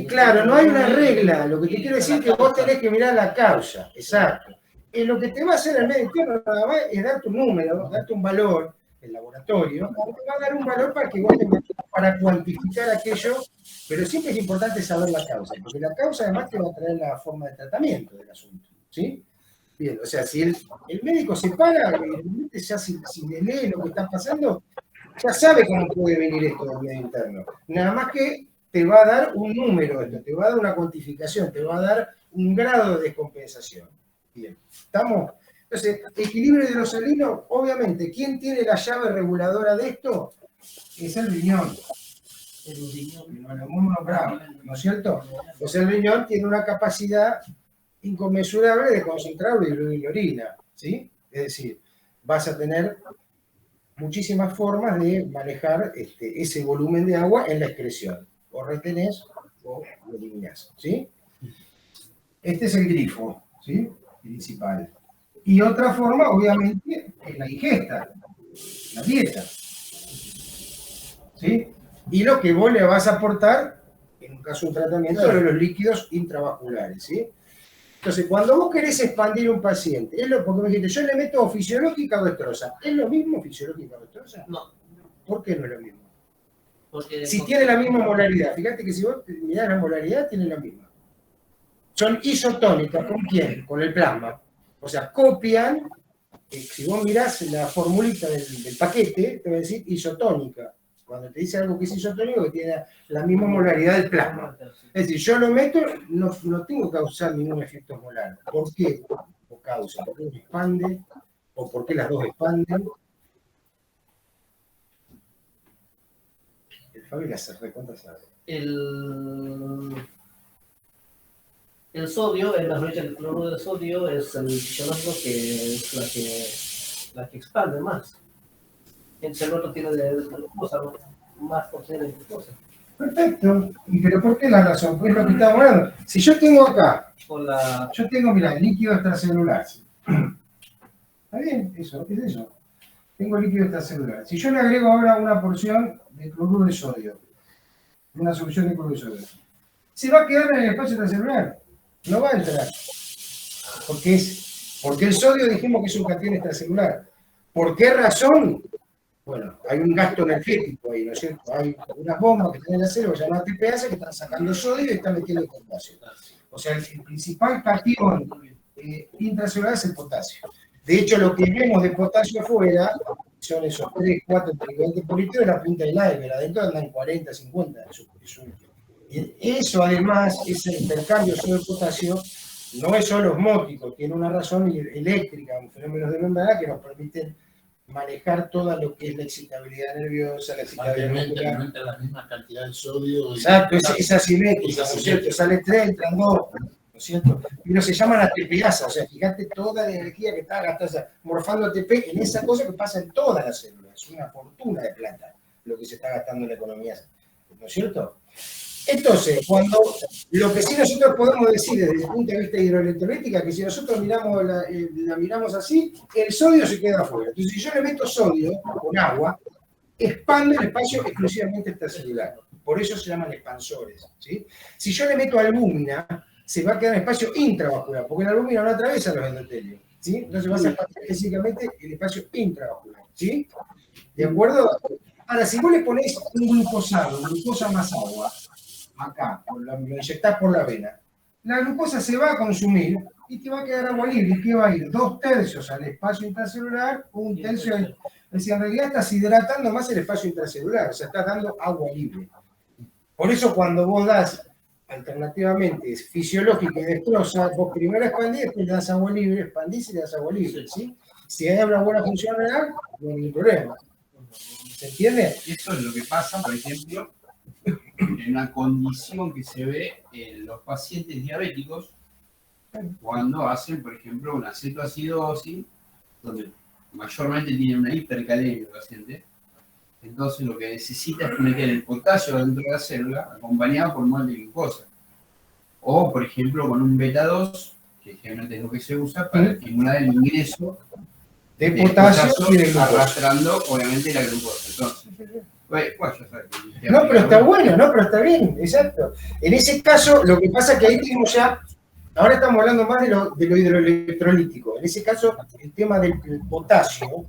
Claro, no hay una regla, lo que te quiero decir es que vos tenés que mirar la causa, exacto. Lo que te va a hacer el médico nada más es darte un número, darte un valor, el laboratorio, te va a dar un valor para que vos para cuantificar aquello, pero siempre es importante saber la causa, porque la causa además te va a traer la forma de tratamiento del asunto, ¿sí? Bien, o sea, si el médico se para, evidentemente ya si le lee lo que está pasando, ya sabe cómo puede venir esto del medio interno. Nada más que te va a dar un número, esto, te va a dar una cuantificación, te va a dar un grado de descompensación. Bien, ¿estamos? Entonces, equilibrio hidrosalino, obviamente, ¿quién tiene la llave reguladora de esto? Es el riñón. El riñón, lo hemos nombrado, ¿no es cierto? Pues el riñón tiene una capacidad inconmensurable de concentrar bilirrubina y orina, ¿sí? Es decir, vas a tener muchísimas formas de manejar ese volumen de agua en la excreción. O retenés o lo eliminás, ¿sí? Este es el grifo, ¿sí? Principal. Y otra forma, obviamente, es la ingesta, la dieta, ¿sí? Y lo que vos le vas a aportar, en un caso de un tratamiento, de los líquidos intravasculares, ¿sí? Entonces, cuando vos querés expandir un paciente, porque me dijiste, yo le meto fisiológica o destroza. ¿Es lo mismo fisiológica o destroza? No. ¿Por qué no es lo mismo? Porque Tiene la misma molaridad. Fíjate que si vos mirás la molaridad, tiene la misma. Son isotónicas. ¿Con quién? Con el plasma. O sea, copian, si vos mirás la formulita del paquete, te va a decir isotónica. Cuando te dice algo que es isotónico, que tiene la misma molaridad del plasma. Es decir, yo lo meto, no tengo que causar ningún efecto molar. ¿Por qué? O causa, ¿por qué uno expande? ¿O por qué las dos expanden? El Fabi las recontra sabe. El sodio, el cloruro de sodio es el fisiológico que es la que expande más. El otro tiene de glucosa, más porción de glucosa. Perfecto. ¿Pero por qué la razón? Pues lo que estamos hablando. Si yo tengo acá, yo tengo, mira, líquido extracelular. ¿Está bien? Eso, es eso. Tengo líquido extracelular. Si yo le agrego ahora una porción de cloruro de sodio, una solución de cloruro de sodio, ¿se va a quedar en el espacio extracelular? No va a entrar. Porque el sodio dijimos que es un catión extracelular. ¿Por qué razón? Bueno, hay un gasto energético ahí, ¿no es cierto? Hay unas bombas que tienen la célula llamadas TPase que están sacando sodio y están metiendo el potasio. O sea, el principal catión intracelular es el potasio. De hecho, lo que vemos de potasio afuera son esos 3, 4, 20 por litro de la punta del iceberg. Adentro andan 40, 50. Y eso, además, ese intercambio sodio-potasio no es solo osmótico, tiene una razón eléctrica, un fenómeno de membrana que nos permiten manejar toda lo que es la excitabilidad nerviosa, la excitabilidad muscular. Aumenta la misma cantidad de sodio. Exacto, es asimétrica, ¿no es cierto? Sale 3, entran 2, ¿no es cierto? Pero se llaman ATPasa, o sea, fíjate toda la energía que está gastando, morfando ATP en esa cosa que pasa en todas las células. Es una fortuna de plata lo que se está gastando en la economía, ¿no es cierto? Entonces, lo que sí nosotros podemos decir desde el punto de vista hidroelectrolítica, que si nosotros la miramos así, el sodio se queda afuera. Entonces, si yo le meto sodio con agua, expande el espacio exclusivamente extracelular. Por eso se llaman expansores, ¿sí? Si yo le meto albúmina, se va a quedar en espacio intravascular, porque la albúmina no atraviesa los endotelios, ¿sí? Entonces va a ser específicamente el espacio intravascular, ¿sí? ¿De acuerdo? Ahora, si vos le ponés un glucosado, glucosa más agua, acá, lo inyectás por la vena, la glucosa se va a consumir y te va a quedar agua libre. ¿Y qué va a ir? 2/3 al espacio intracelular, 1/3 al... Es decir, en realidad estás hidratando más el espacio intracelular, o sea, estás dando agua libre. Por eso cuando vos das alternativamente fisiológica y destroza, vos primero expandís, después le das agua libre, expandís y le das agua libre, ¿sí? Si hay una buena función renal, no hay ningún problema. ¿Se entiende? Eso es lo que pasa, por ejemplo, en una condición que se ve en los pacientes diabéticos cuando hacen, por ejemplo, una cetoacidosis, donde mayormente tienen una hipercalemia el paciente. Entonces lo que necesita es meter el potasio dentro de la célula acompañado por mol de glucosa. O, por ejemplo, con un beta-2, que generalmente es lo que se usa para estimular el ingreso De potasio y de glucosa. arrastrando, obviamente, la glucosa. Entonces, bueno, ya sabes. No, pero está bueno, no, pero está bien, exacto. En ese caso, lo que pasa es que ahí tenemos ya, ahora estamos hablando más de lo hidroelectrolítico. En ese caso, el tema del potasio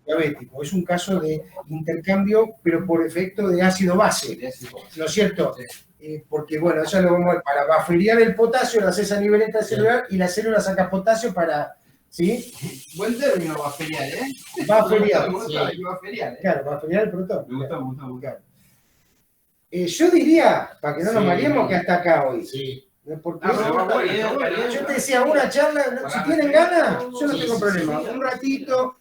diabético es un caso de intercambio, pero por efecto de ácido base, ¿no es cierto? Porque, bueno, eso lo vamos a ver, para bufferear el potasio lo haces a nivel intracelular y la célula saca potasio para, ¿sí? Buen término, bufferear, ¿eh? Bufferear. Bufferear, ¿eh? Claro, bufferear el protón. Me gustó. Claro. Yo diría, para que no nos Sí. mareemos, que hasta acá hoy. Sí. Porque Yo yo te decía, una charla, si tienen ganas, yo no Sí, tengo sí, problema. sí. Un ratito,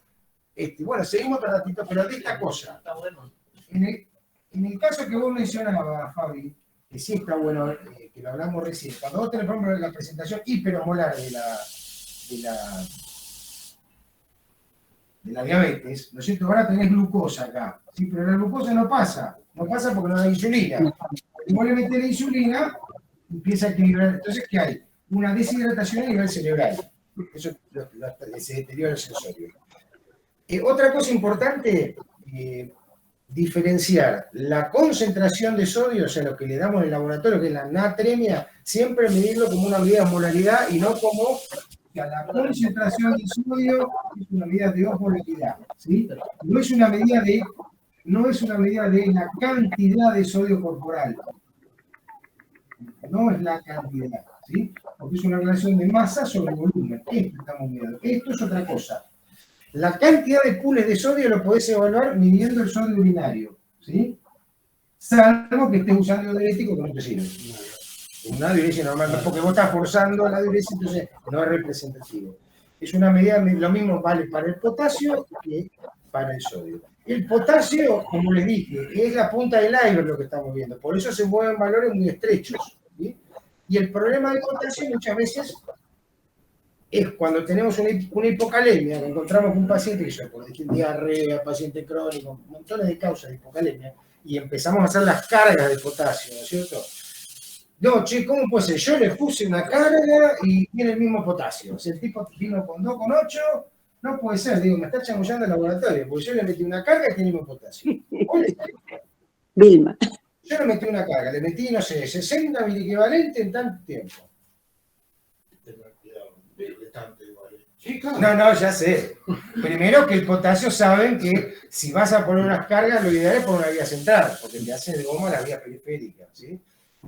bueno, seguimos otro ratito, pero de esta cosa. Está bueno. En el caso que vos mencionabas, Fabi, que sí está bueno, que lo hablamos recién, cuando vos tenés, por ejemplo, la presentación hiperomolar de la diabetes, ¿no es cierto? Ahora tenés glucosa acá, ¿sí? Pero la glucosa no pasa porque no hay insulina. Y vos le metés la insulina, empieza a equilibrar. Entonces, ¿qué hay? Una deshidratación a nivel cerebral. Eso se deteriora el sensorio. Otra cosa importante, diferenciar la concentración de sodio, o sea, lo que le damos en el laboratorio, que es la natremia, siempre medirlo como una medida de molaridad y no como que a la concentración de sodio es una medida de osmolaridad, ¿sí? No es una medida de la cantidad de sodio corporal. No es la cantidad, ¿sí? Porque es una relación de masa sobre volumen. Esto estamos viendo. Esto es otra cosa. La cantidad de pules de sodio lo podés evaluar midiendo el sodio urinario, ¿sí? Salvo que estés usando diurético que no te sirve. Una diuresis normal, porque vos estás forzando la diuresis, entonces no es representativo. Es una medida, lo mismo vale para el potasio que para el sodio. El potasio, como les dije, es la punta del iceberg lo que estamos viendo, por eso se mueven valores muy estrechos, ¿sí? Y el problema del potasio muchas veces es cuando tenemos una hipocalemia, que encontramos con un paciente que ya por diarrea, paciente crónico, montones de causas de hipocalemia, y empezamos a hacer las cargas de potasio, ¿no es cierto? No, che, ¿cómo puede ser? Yo le puse una carga y tiene el mismo potasio. Si el tipo vino con 2,8, no puede ser. Digo, me está chamullando el laboratorio, porque yo le metí una carga y tiene el mismo potasio. Vilma. Yo le metí una carga, le metí, no sé, 60 miliequivalentes en tanto tiempo. Sí, claro. No, ya sé. Primero que el potasio saben que si vas a poner unas cargas, lo ideal es poner una vía central, porque te hace de goma la vía periférica, ¿sí?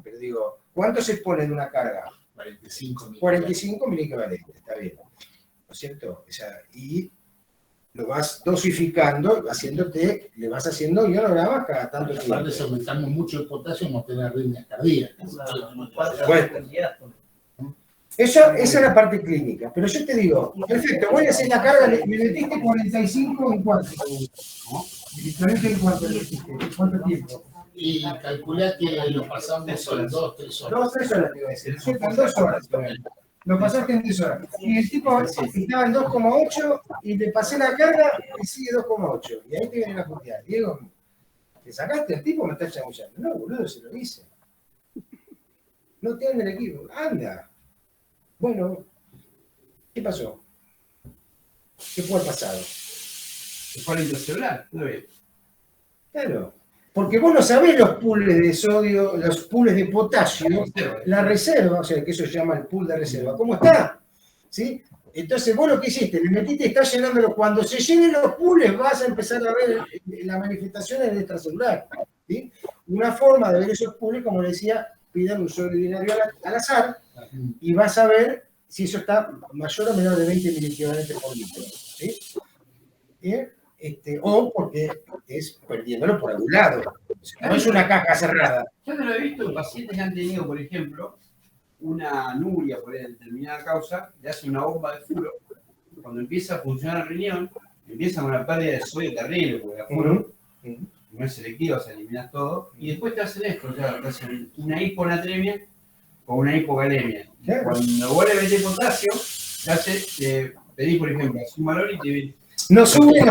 Pero digo, ¿cuánto se pone en una carga? 45 miliequivalentes, está bien. ¿No es cierto? O sea, y lo vas dosificando, haciéndote, le vas haciendo ionogramas cada tanto tiempo. Aparte, si aumentamos mucho el potasio, vamos a tener arritmias cardíacas. Esa es la parte clínica, pero yo te digo, perfecto, voy a hacer la carga, me metiste 45 en cuánto, directamente en cuánto le metiste, en cuánto tiempo. Y calculá que lo pasamos en 2-3 horas. 2 3 horas te voy a decir, en 2 horas. Lo pasaste en 3 horas. Y el tipo estaba en 2,8 y le pasé la carga y sigue 2,8. Y ahí te viene la puteada. Diego, ¿te sacaste el tipo? Me está chamullando. No, boludo, se lo hice. No te anda el equipo. Anda. Bueno, ¿qué pasó? ¿Qué fue el pasado? Se fue al intracelular, ¿no ves? Claro. Porque vos no sabés los pools de sodio, los pools de potasio, la reserva, o sea, que eso se llama el pool de reserva. ¿Cómo está? ¿Sí? Entonces vos lo que hiciste, le metiste, estás llenándolo. Cuando se llenen los pools vas a empezar a ver las manifestaciones del extracelular. ¿Sí? Una forma de ver esos pools, como le decía, pidan un sodio urinario al azar y vas a ver si eso está mayor o menor de 20 miliequivalentes por litro. ¿Sí? O porque es perdiéndolo por algún lado. O sea, no es una caja cerrada. Yo no lo he visto en pacientes que han tenido, por ejemplo, una anuria por determinada causa, le hace una bomba de furo. Cuando empieza a funcionar el riñón, empieza con una pérdida de sodio terrible, porque el furo no es selectivo, se elimina todo, y después te hacen esto, claro, te hacen una hiponatremia o una hipocalemia. Claro. Cuando vos le metés potasio, te hace, pedís, por ejemplo, un valor y te No sube,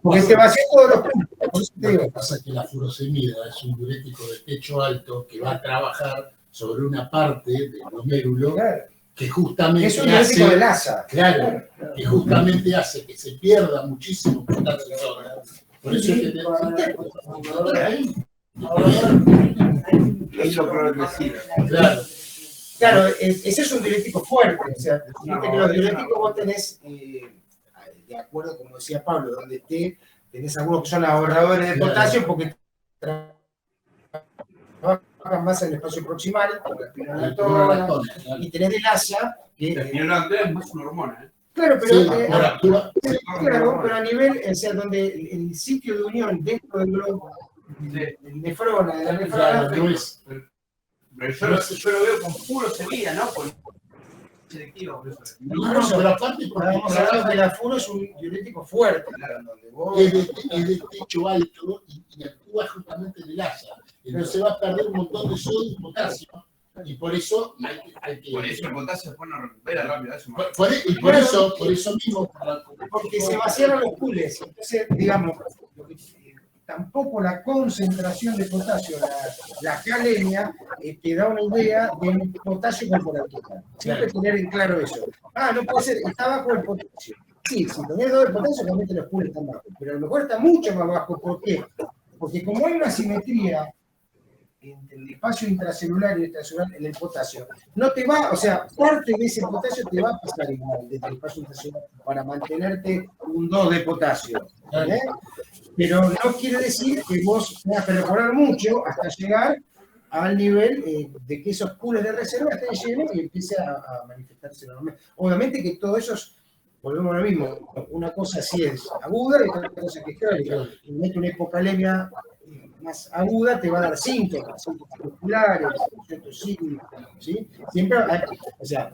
porque te va a hacer todos los puntos. Por eso te Lo digo. que pasa es que la furosemida es un diurético de techo alto que va a trabajar sobre una parte del glomérulo Claro. que justamente Es un diurético de Lassa. claro, que justamente hace que se pierda muchísimo potasio. Por eso es que es lo progresivo. claro, Claro, ese es un diurético fuerte. O sea, fíjate que los diuréticos vos tenés, de acuerdo, como decía Pablo, donde tenés algunos que son ahorradores de Claro. potasio porque trabajan más en el espacio proximal, como la espironolactona, y tenés de Lassa, que, La espironolactona es más una hormona, ¿eh? claro, sí, pero por actúa- claro, pero a nivel, o sea, donde el sitio de unión dentro del globo, del nefrona, de la claro, nefrona, no es Pero yo lo veo con puro semilla, ¿no? Con selectivo, por eso. no, pero aparte porque estamos hablando que la furo es un diurético fuerte, donde vos... es de techo alto y actúa justamente en el asa. Entonces va a perder un montón de sodio y potasio. Y por eso hay que. Por eso el potasio después no recupera rápido eso. Y por eso mismo. Porque se vaciaron los pools. Entonces, digamos, tampoco la concentración de potasio, la calemia, te da una idea del potasio corporal. Siempre tener en claro eso. No puede ser, está bajo el potasio. Sí, si tenés 2 de potasio, realmente los pools están bajos. Pero a lo mejor está mucho más bajo. ¿Por qué? Porque como hay una simetría entre el espacio intracelular y extracelular en el potasio, no te va, o sea, parte de ese potasio te va a pasar igual desde el espacio intracelular para mantenerte un 2 de potasio. ¿eh? Pero no quiere decir que vos tengas que mejorar mucho hasta llegar al nivel de que esos pools de reserva estén llenos y empiece a manifestarse normalmente. Obviamente que todo eso es, volvemos a lo mismo, una cosa sí es aguda y otra cosa que es crónica. Si metes una hipocalemia más aguda, te va a dar síntomas musculares, ciertos signos, ¿sí? Siempre, o sea,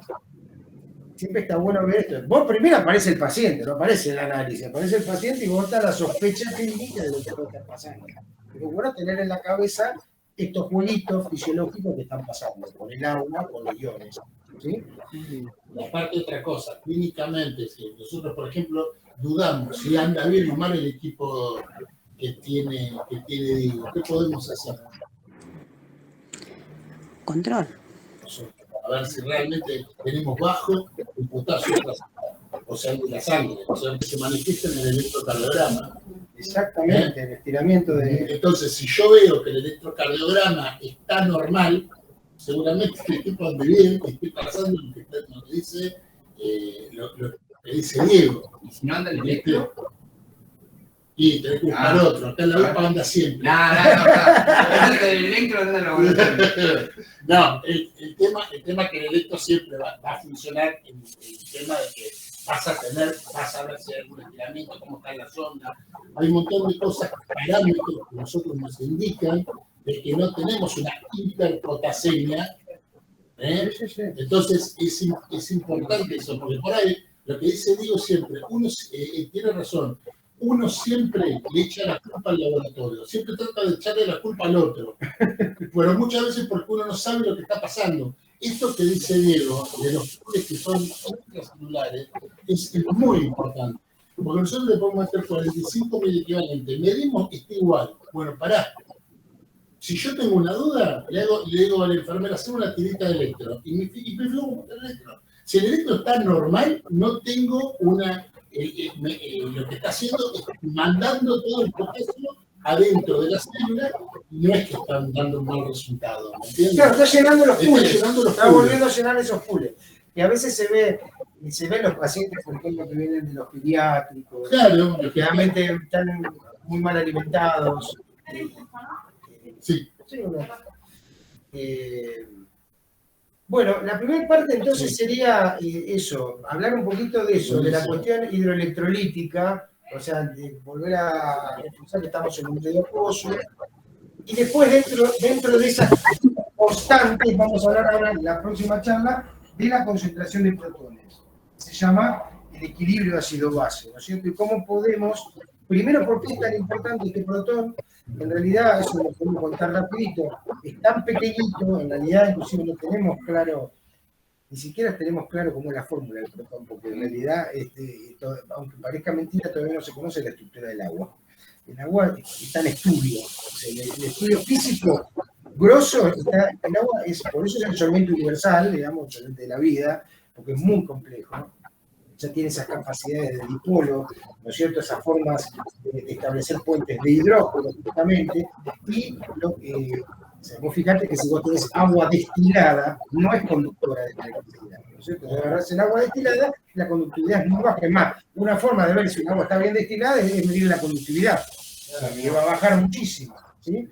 siempre está bueno ver esto. Vos primero aparece el paciente, no aparece el análisis, aparece el paciente y vos estás la sospecha clínica de lo que puede estar pasando. Pero bueno, tener en la cabeza estos jueguitos fisiológicos que están pasando, con el agua, con los iones, ¿sí? Y aparte otra cosa, clínicamente, si nosotros, por ejemplo, dudamos si anda bien o mal el equipo que tiene Diego, ¿qué podemos hacer? Control. A ver si realmente tenemos bajo el potasio, o sea, de la sangre, o sea, que se manifiesta en el electrocardiograma. Exactamente, el estiramiento de... Entonces, si yo veo que el electrocardiograma está normal, seguramente el equipo ande bien, estoy pasando lo que dice, lo que dice Diego. Y si no anda el electro. Y tenés que buscar otro, acá en la UPA anda siempre. No. El electro anda en la laboratorio. No, el tema que el electro siempre va a funcionar en el tema de que vas a ver si hay algún estiramiento, cómo está la sonda. Hay un montón de cosas, parámetros que nosotros nos indican de que no tenemos una hiperpotasemia. Entonces es importante eso, porque por ahí lo que dice Diego siempre, uno tiene razón, uno siempre le echa la culpa al laboratorio, siempre trata de echarle la culpa al otro, pero muchas veces porque uno no sabe lo que está pasando. Esto que dice Diego, de los pools que son intracelulares, es muy importante, porque nosotros le podemos hacer 45 mil equivalentes, medimos que está igual. Bueno, pará. Si yo tengo una duda, le digo a la enfermera, hacer una tirita de electro, y prefiero el electro. Si el electro está normal, no tengo una... lo que está haciendo es mandando todo el potasio adentro de la célula y no es que están dando un mal resultado, ¿me entiendes? Claro, está llenando los pools, está volviendo a llenar esos pools. Y a veces se ven los pacientes, por ejemplo, que vienen de los pediátricos, Claro, que realmente están muy mal alimentados. Sí. Bueno, la primera parte entonces sería eso, hablar un poquito de eso, de la cuestión hidroelectrolítica, o sea, de volver a reforzar que estamos en un medio apoyo. Y después dentro de esas constantes, vamos a hablar ahora en la próxima charla, de la concentración de protones. Se llama el equilibrio ácido-base, ¿no es cierto? Y cómo podemos Primero, ¿por qué es tan importante este protón? En realidad, eso lo podemos contar rapidito, es tan pequeñito, en realidad inclusive no tenemos claro, ni siquiera tenemos claro cómo es la fórmula del protón, porque en realidad, aunque parezca mentira, todavía no se conoce la estructura del agua. El agua está en estudio, o sea, el estudio físico grosso, el agua es, por eso es el solvente universal, digamos, de la vida, porque es muy complejo, ¿no? Ya tiene esas capacidades de dipolo, ¿no es cierto? Esas formas de establecer puentes de hidrógeno, justamente, y o sea, vos fijate que si vos tenés agua destilada, no es conductora de electricidad, ¿no es cierto? Si agarrás el agua destilada, la conductividad es muy baja. Es más, una forma de ver si un agua está bien destilada es medir la conductividad, que va a bajar muchísimo, ¿sí?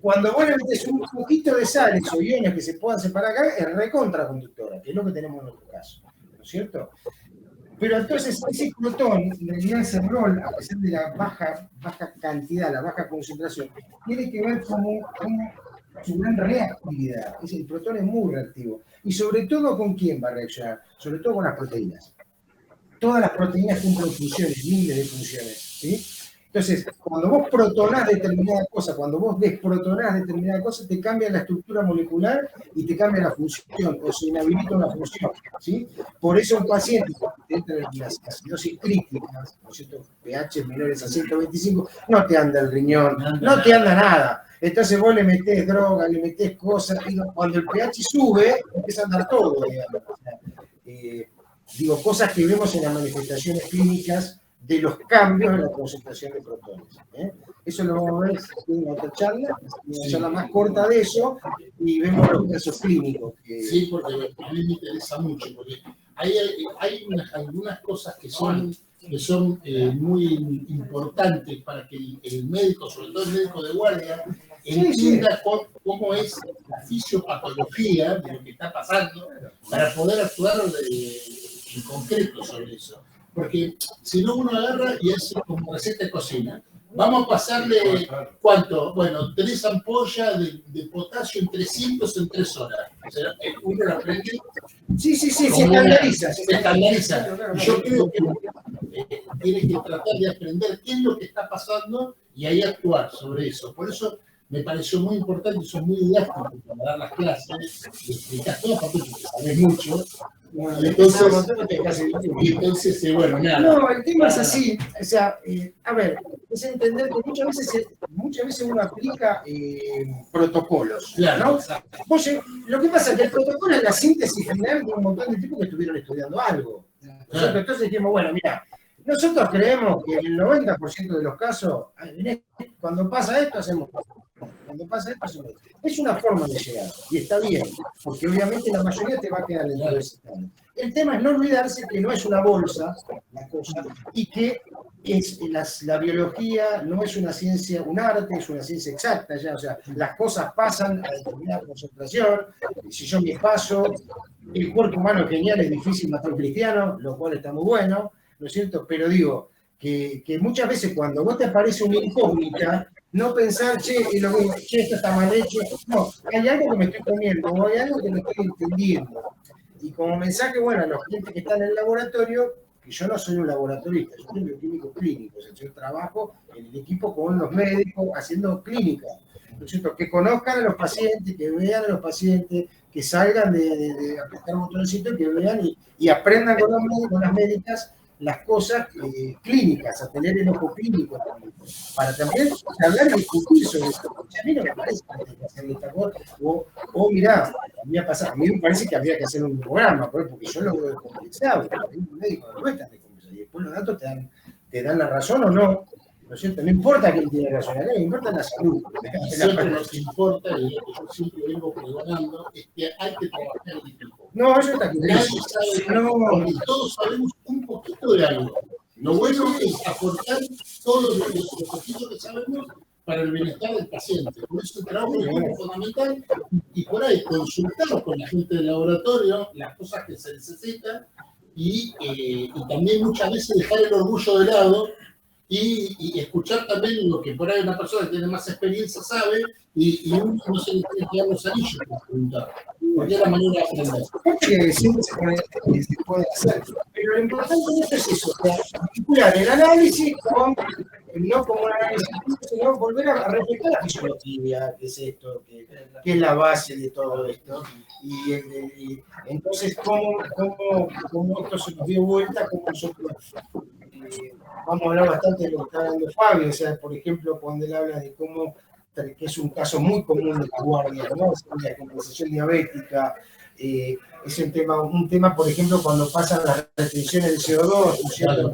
Cuando vos le metés un poquito de sales o iones que se puedan separar acá, es recontraconductora, que es lo que tenemos en nuestro caso, ¿no es cierto? Pero entonces ese protón, en realidad ese rol, a pesar de la baja cantidad, la baja concentración, tiene que ver con su gran reactividad. El protón es muy reactivo. Y sobre todo, ¿con quién va a reaccionar? Sobre todo con las proteínas. Todas las proteínas cumplen funciones, miles de funciones, ¿sí? Entonces, cuando vos protonás determinada cosa, cuando vos desprotonás determinada cosa, te cambia la estructura molecular y te cambia la función, o se inhabilita una función, ¿sí? Por eso un paciente que entra en las acidosis críticas, ¿no es cierto? pH menores a 125, no te anda el riñón, no te anda nada. Entonces vos le metés droga, le metés cosas, y cuando el pH sube, empieza a andar todo, digamos. O sea, digo, cosas que vemos en las manifestaciones clínicas de los cambios en la concentración de protones. Eso lo vamos a ver en otra charla, una charla más corta de eso, y vemos los casos clínicos. Sí, porque a mí me interesa mucho, porque hay algunas cosas que son muy importantes para que el médico, sobre todo el médico de guardia, entienda cómo es la fisiopatología de lo que está pasando para poder actuar en concreto sobre eso. Porque si no, uno agarra y hace como receta de cocina. Vamos a pasarle, ¿cuánto? Bueno, 3 ampollas de potasio en 300 en 3 horas. O sea, uno lo aprende. Sí, se escandaliza. Se escandaliza. Y yo creo que tiene que tratar de aprender qué es lo que está pasando y ahí actuar sobre eso. Por eso me pareció muy importante, son muy didácticos para dar las clases, explicas todo, porque sabes mucho. Entonces, bueno, nada. No, el tema es así, o sea, a ver, es entender que muchas veces uno aplica protocolos, Claro, ¿no? Oye, lo que pasa es que el protocolo es la síntesis general de un montón de tipos que estuvieron estudiando algo. Claro. Entonces dijimos, bueno, mira, nosotros creemos que en el 90% de los casos, cuando pasa esto, hacemos esto. Cuando pasa esto, hacemos esto. Es una forma de llegar, y está bien, porque obviamente la mayoría te va a quedar dentro de ese plano. El tema es no olvidarse que no es una bolsa, la cosa, y que la biología no es una ciencia, un arte, es una ciencia exacta ya, o sea, las cosas pasan a determinada concentración, si yo me paso, el cuerpo humano es genial, es difícil matar a un cristiano, lo cual está muy bueno, ¿no es cierto? Pero digo, que muchas veces cuando vos te aparece una incógnita, no pensar, che, esto está mal hecho, no, hay algo que me estoy comiendo, o hay algo que me estoy entendiendo. Y como mensaje, bueno, a los clientes que están en el laboratorio, que yo no soy un laboratorista, yo soy un bioquímico clínico, o sea, yo trabajo en el equipo con los médicos haciendo clínica, ¿no es cierto? Que conozcan a los pacientes, que vean a los pacientes, que salgan de apretar un botoncito, que vean y aprendan con los médicos, con las médicas, las cosas clínicas, a tener el ojo clínico también, para también hablar y discutir sobre esto. A mí no me parece que hay que hacerle esta cosa, o mirá, a mí me parece que habría que hacer un programa, porque yo lo veo descompensado, un médico no es tan descompensado, y después los datos te dan la razón o no, ¿no es cierto? No importa quién tiene razón, a mí me importa la salud. Siempre nos importa, y lo que yo siempre vengo pregonando, es que hay que trabajar en equipo. No, eso está claro. Nadie sabe, porque todos sabemos un poquito de algo. Lo bueno es aportar todo lo poquito que sabemos para el bienestar del paciente. Por eso el trabajo es fundamental y por ahí consultar con la gente del laboratorio las cosas que se necesitan y también muchas veces dejar el orgullo de lado y escuchar también lo que por ahí una persona que tiene más experiencia sabe y uno no se le tiene que dar los anillos para preguntar. Porque es la manera de aprender. Porque siempre se puede hacer. Pero lo importante de esto es eso, vincular el análisis con no como un análisis, sino volver a respetar la fisiología, que es esto, que es la base de todo esto. Y entonces, ¿cómo esto se nos dio vuelta? Cómo nosotros vamos a hablar bastante de lo que está hablando Fabio, o sea, por ejemplo, cuando él habla de cómo, que es un caso muy común de la guardia, ¿no? O sea, la compensación diabética, es un tema, por ejemplo, cuando pasan las restricciones del CO2, ¿no es cierto?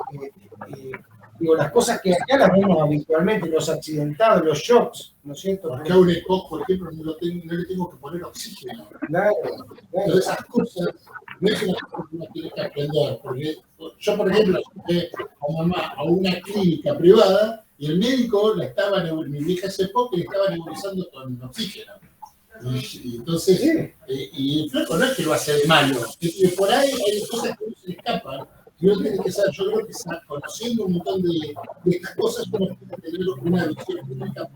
Digo, las cosas que acá las vemos habitualmente, los accidentados, los shocks, ¿no es cierto? Acá un ECOG, por ejemplo, no le tengo que poner oxígeno. Claro, Todas esas cosas no es una cosa que uno tiene que aprender. Porque yo, por ejemplo, fui a mamá a una clínica privada y el médico la estaba mi vieja hace poco y le estaba nebulizando con oxígeno. Y entonces, y el flaco no es que lo hace de malo, es que por ahí hay cosas que no se le escapan. Y uno tiene que saber, yo creo que conociendo un montón de estas cosas, uno puede tener una visión clínica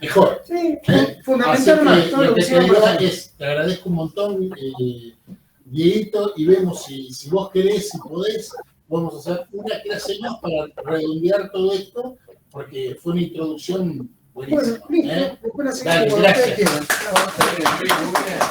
mejor. Sí, fundamental más. Todo lo que sea te agradezco un montón, Dieguito, y vemos si vos querés, si podés, vamos a hacer una clase más para redondear todo esto, porque fue una introducción buenísima. Bueno, listo. Después la Dale, seguimos. gracias. Ustedes quieran.